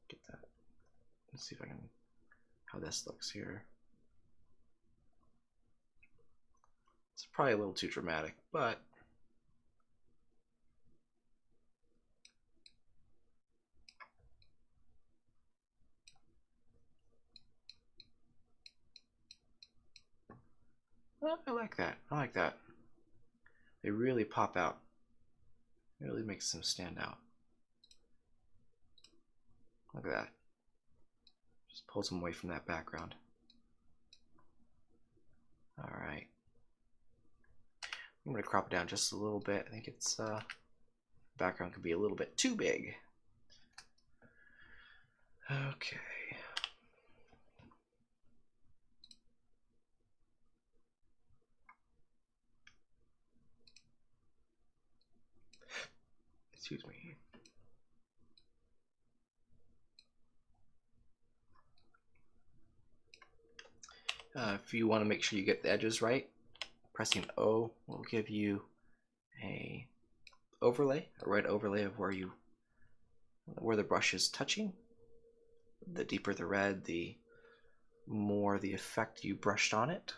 Get that. Let's see if I can, how this looks here. It's probably a little too dramatic, but I like that. I like that. They really pop out. It really makes them stand out. Look at that. Just pulls them away from that background. Alright. I'm going to crop it down just a little bit. I think it's background could be a little bit too big. Okay. Excuse me. If you want to make sure you get the edges right, pressing O will give you a overlay, a red overlay of where the brush is touching. The deeper the red, the more the effect you brushed on it.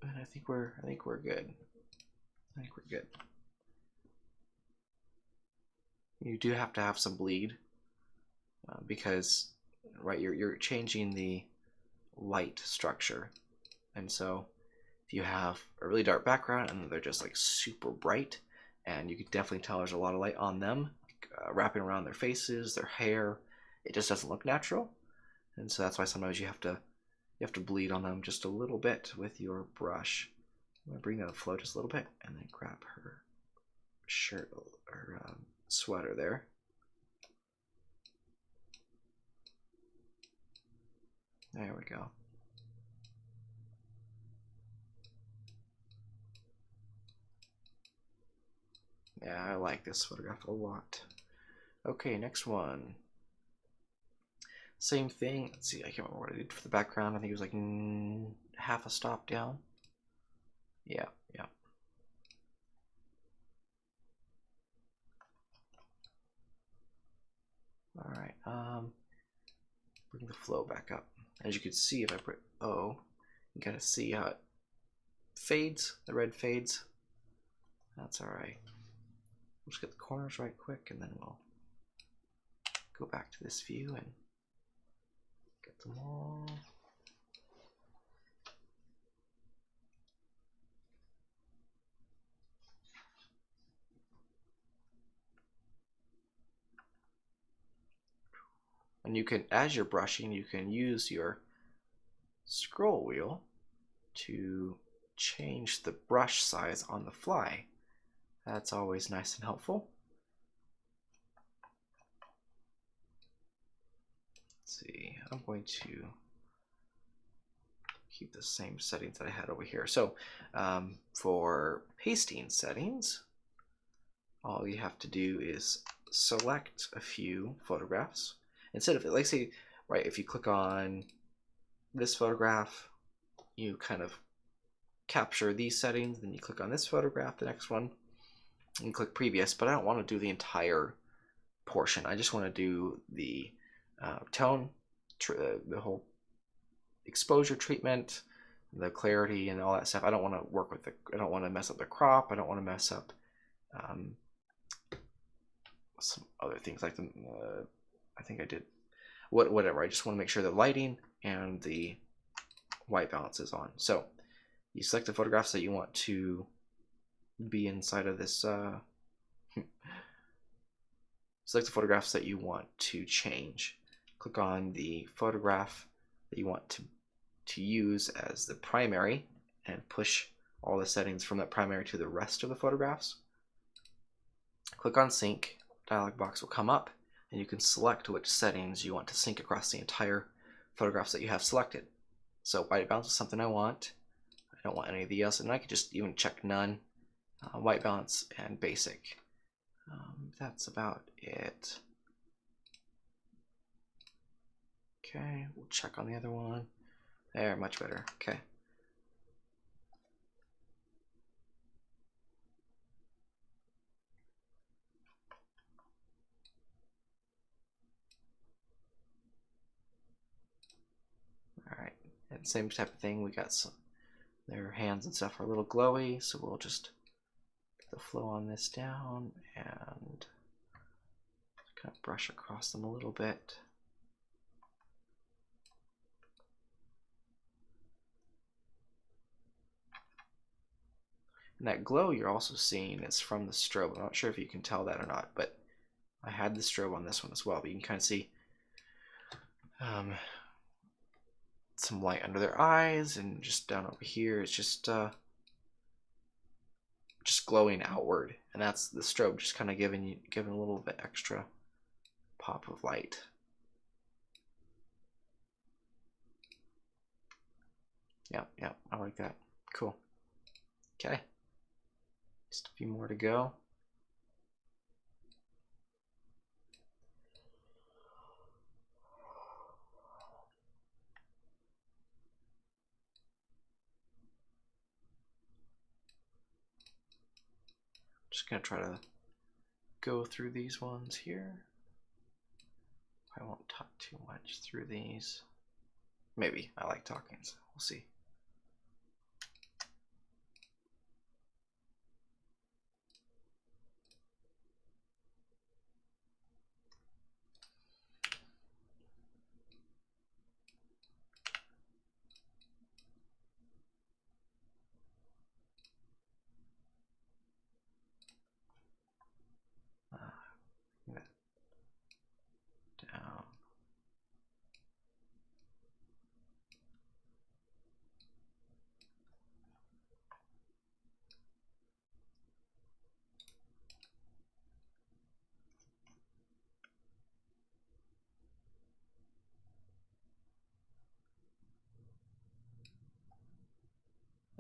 And I think we're good. I think we're good. you do have to have some bleed because right, you're changing the light structure, and so if you have a really dark background and they're just like super bright, and you can definitely tell there's a lot of light on them, wrapping around their faces, their hair, it just doesn't look natural. And so that's why sometimes you have to bleed on them just a little bit with your brush. I'm gonna bring down the flow just a little bit, and then grab her shirt or sweater there. There we go. Yeah, I like this photograph a lot. Okay, next one. Same thing. Let's see, I can't remember what I did for the background. I think it was like half a stop down. Yeah, yeah. All right, bring the flow back up. As you can see, if I put O, you gotta see how it fades, the red fades. That's all right. We'll just get the corners right quick, and then we'll go back to this view and get them all. And you can, as you're brushing, you can use your scroll wheel to change the brush size on the fly. That's always nice and helpful. Let's see, I'm going to keep the same settings that I had over here. So for pasting settings, all you have to do is select a few photographs. Instead of, like, say, right, if you click on this photograph, you kind of capture these settings, then you click on this photograph, the next one, and click previous. But I don't want to do the entire portion. I just want to do the tone, the whole exposure treatment, the clarity, and all that stuff. I don't want to work with I don't want to mess up the crop. I don't want to mess up some other things like the. I think I did whatever. I just want to make sure the lighting and the white balance is on. So you select the photographs that you want to be inside of this. Select the photographs that you want to change. Click on the photograph that you want to use as the primary and push all the settings from that primary to the rest of the photographs. Click on sync. Dialog box will come up, and you can select which settings you want to sync across the entire photographs that you have selected. So white balance is something I want. I don't want any of the else, and I could just even check none, white balance, and basic. That's about it. Okay, we'll check on the other one. There, much better. Okay. All right, and same type of thing. We got some, their hands and stuff are a little glowy, so we'll just get the flow on this down and kind of brush across them a little bit. And that glow you're also seeing is from the strobe. I'm not sure if you can tell that or not, but I had the strobe on this one as well. But you can kind of see some light under their eyes, and just down over here, it's just glowing outward, and that's the strobe just kind of giving a little bit extra pop of light. Yeah, I like that. Cool. Okay. Just a few more to go. Just gonna try to go through these ones here. I won't talk too much through these. Maybe. I like talking, so we'll see.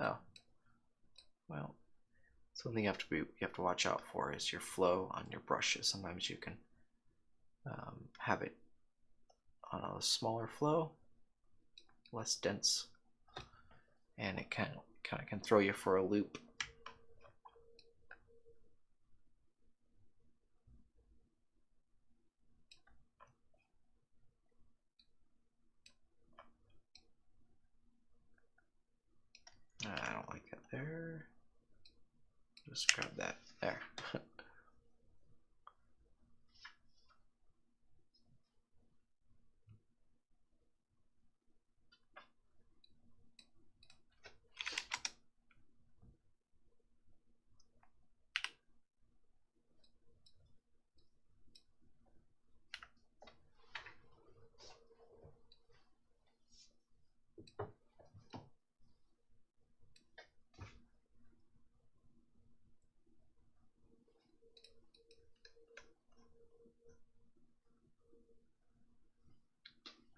Oh, well, something you have to watch out for is your flow on your brushes. Sometimes you can have it on a smaller flow, less dense, and it kind of can throw you for a loop. I don't like that there. Just grab that there.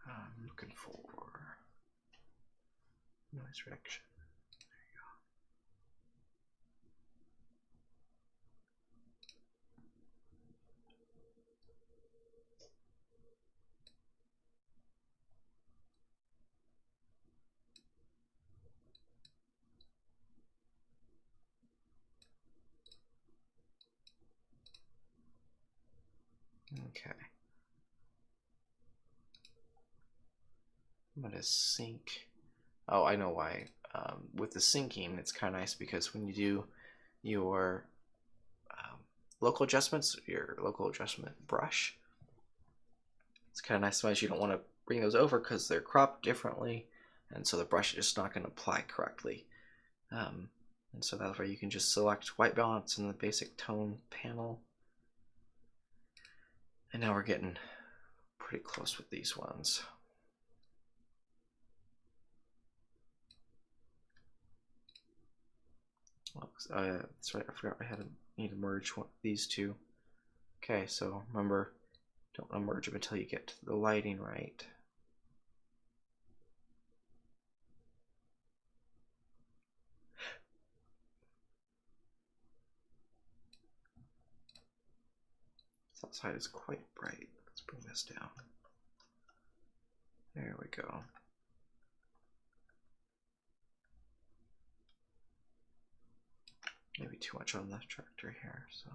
I'm looking for noise reduction. Okay. I'm gonna sync. Oh, I know why. With the syncing, it's kind of nice because when you do your local adjustments, your local adjustment brush, it's kind of nice. Sometimes you don't want to bring those over because they're cropped differently, and so the brush is just not going to apply correctly. And so that's why you can just select white balance in the basic tone panel. And now we're getting pretty close with these ones. That's right, I forgot I need to merge these two. Okay, so remember, don't merge them until you get to the lighting right. This outside is quite bright. Let's bring this down. There we go. Maybe too much on the tractor here, so.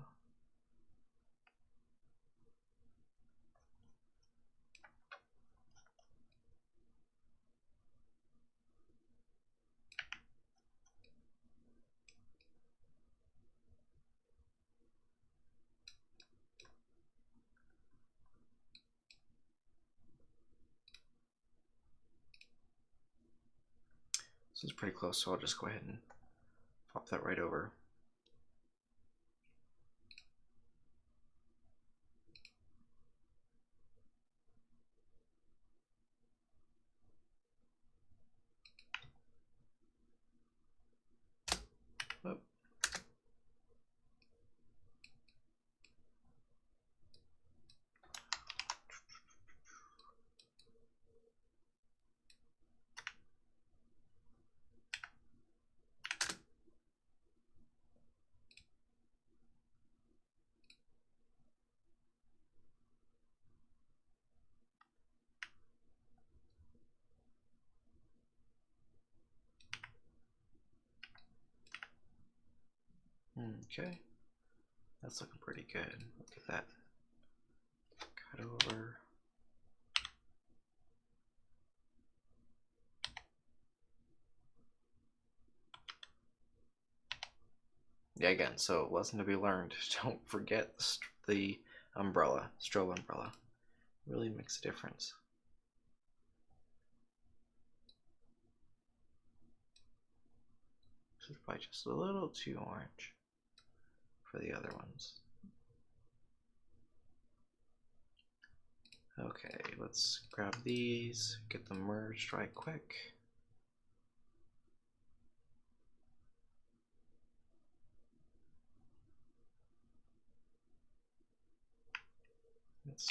This is pretty close, so I'll just go ahead and pop that right over. Oh. Okay, that's looking pretty good. Look at that. Cut over. Yeah, again, so lesson to be learned. Don't forget the umbrella, strobe umbrella. Really makes a difference. This is probably just a little too orange for the other ones. Okay, let's grab these, get them merged right quick.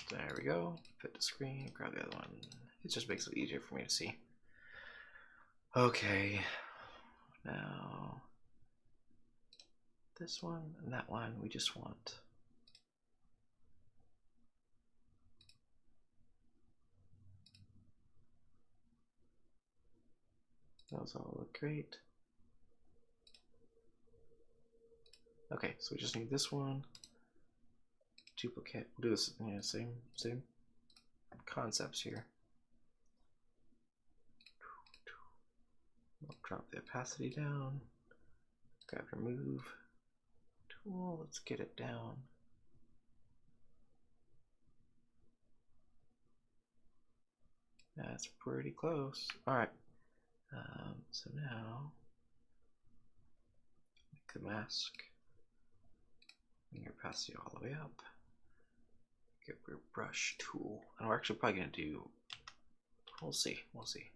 There we go. Fit the screen, grab the other one. It just makes it easier for me to see. Okay, Now, this one and that one, we just want those all look great. Okay, so we just need this one. Duplicate. We'll do this, yeah, same concepts here. We'll drop the opacity down. Grab remove tool. Let's get it down. That's pretty close. All right. So now make the mask. Bring your opacity all the way up. Get your brush tool, and we're actually probably gonna do. We'll see. We'll see.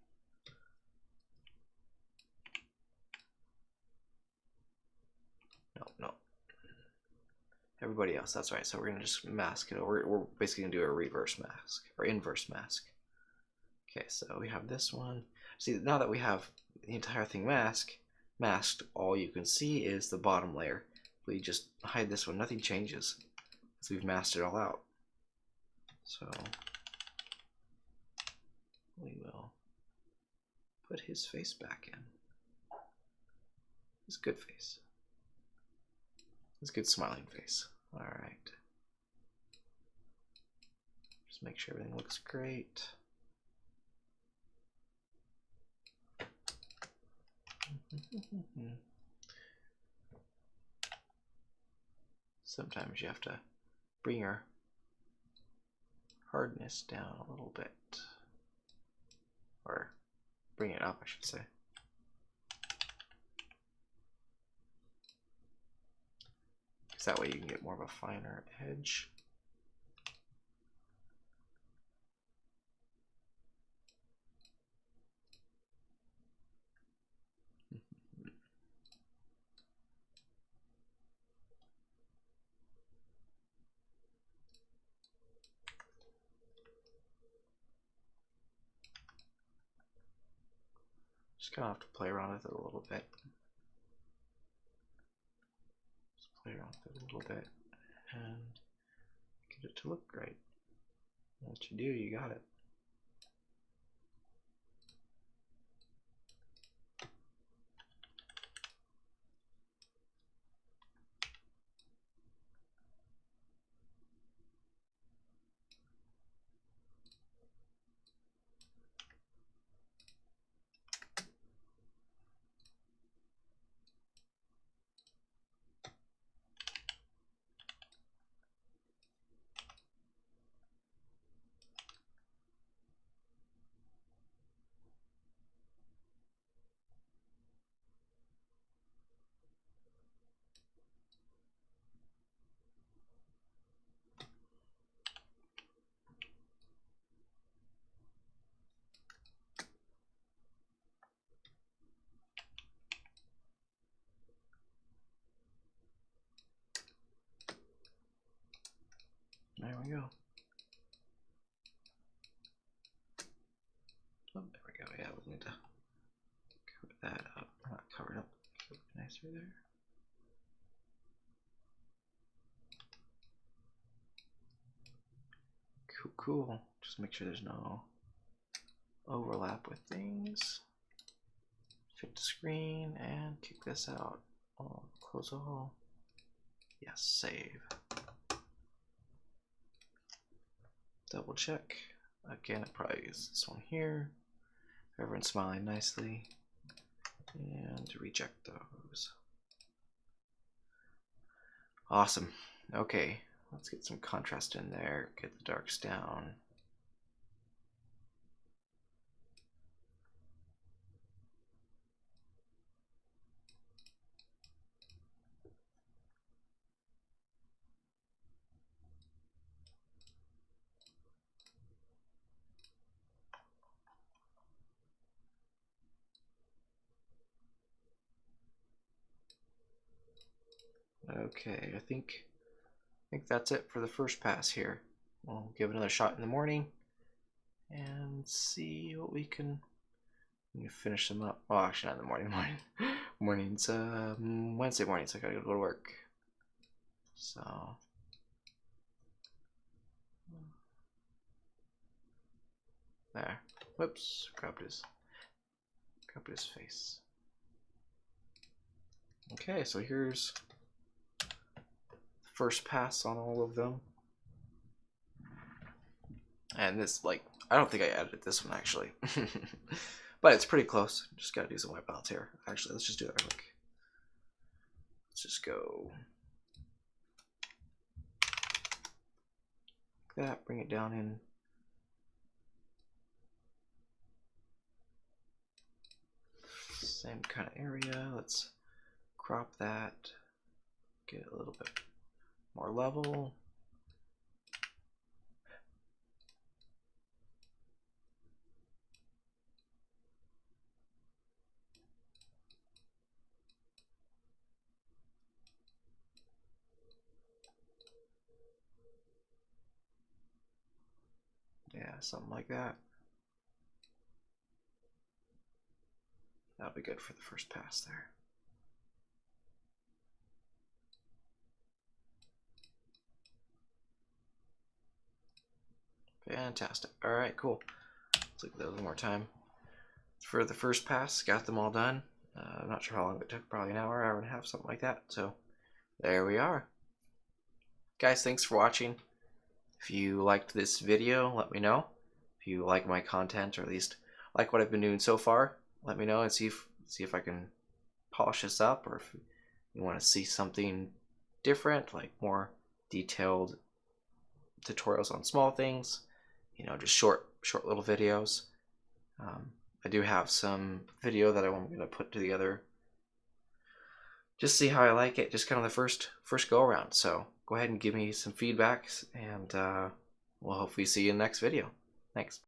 No. Everybody else. That's right. So we're gonna just mask it. We're basically gonna do a reverse mask or inverse mask. Okay. So we have this one. See, now that we have the entire thing masked, all you can see is the bottom layer. We just hide this one. Nothing changes because we've masked it all out. So we will put his face back in. His good face. His good smiling face. All right. Just make sure everything looks great. Sometimes you have to bring your hardness down a little bit, or bring it up, I should say. Because that way you can get more of a finer edge. Just kind of have to play around with it a little bit. Just play around with it a little bit and get it to look great. Once you do, you got it. There we go. Oh, there we go. Yeah, we need to cover that up. Not cover it up. Nicer there. Cool. Just make sure there's no overlap with things. Fit the screen and kick this out. Oh, close all. Yes, save. Double check. Again, it probably is this one here. Everyone's smiling nicely. And reject those. Awesome. Okay, let's get some contrast in there. Get the darks down. Okay, I think that's it for the first pass here. We'll give it another shot in the morning and see what we can You finish them up. Well, actually, not in the morning. Mornings. Wednesday mornings. I gotta go to work. So. There. Whoops. Grabbed his face. Okay, so here's the first pass on all of them. And this, like, I don't think I edited this one actually. But it's pretty close. Just gotta do some white balance here. Actually, let's just do that real quick. Let's just go like that, bring it down in. Same kind of area. Let's crop that, get it a little bit more level. Yeah, something like that. That'll be good for the first pass there. Fantastic. All right, cool. Let's look at those one more time. For the first pass, got them all done. I'm not sure how long it took, probably an hour, hour and a half, something like that. So there we are. Guys, thanks for watching. If you liked this video, let me know. If you like my content, or at least like what I've been doing so far, let me know and see if I can polish this up, or if you want to see something different, like more detailed tutorials on small things, you know, just short little videos. I do have some video that I'm going to put together. Just see how I like it. Just kind of the first go around. So go ahead and give me some feedbacks, and we'll hopefully see you in the next video. Thanks.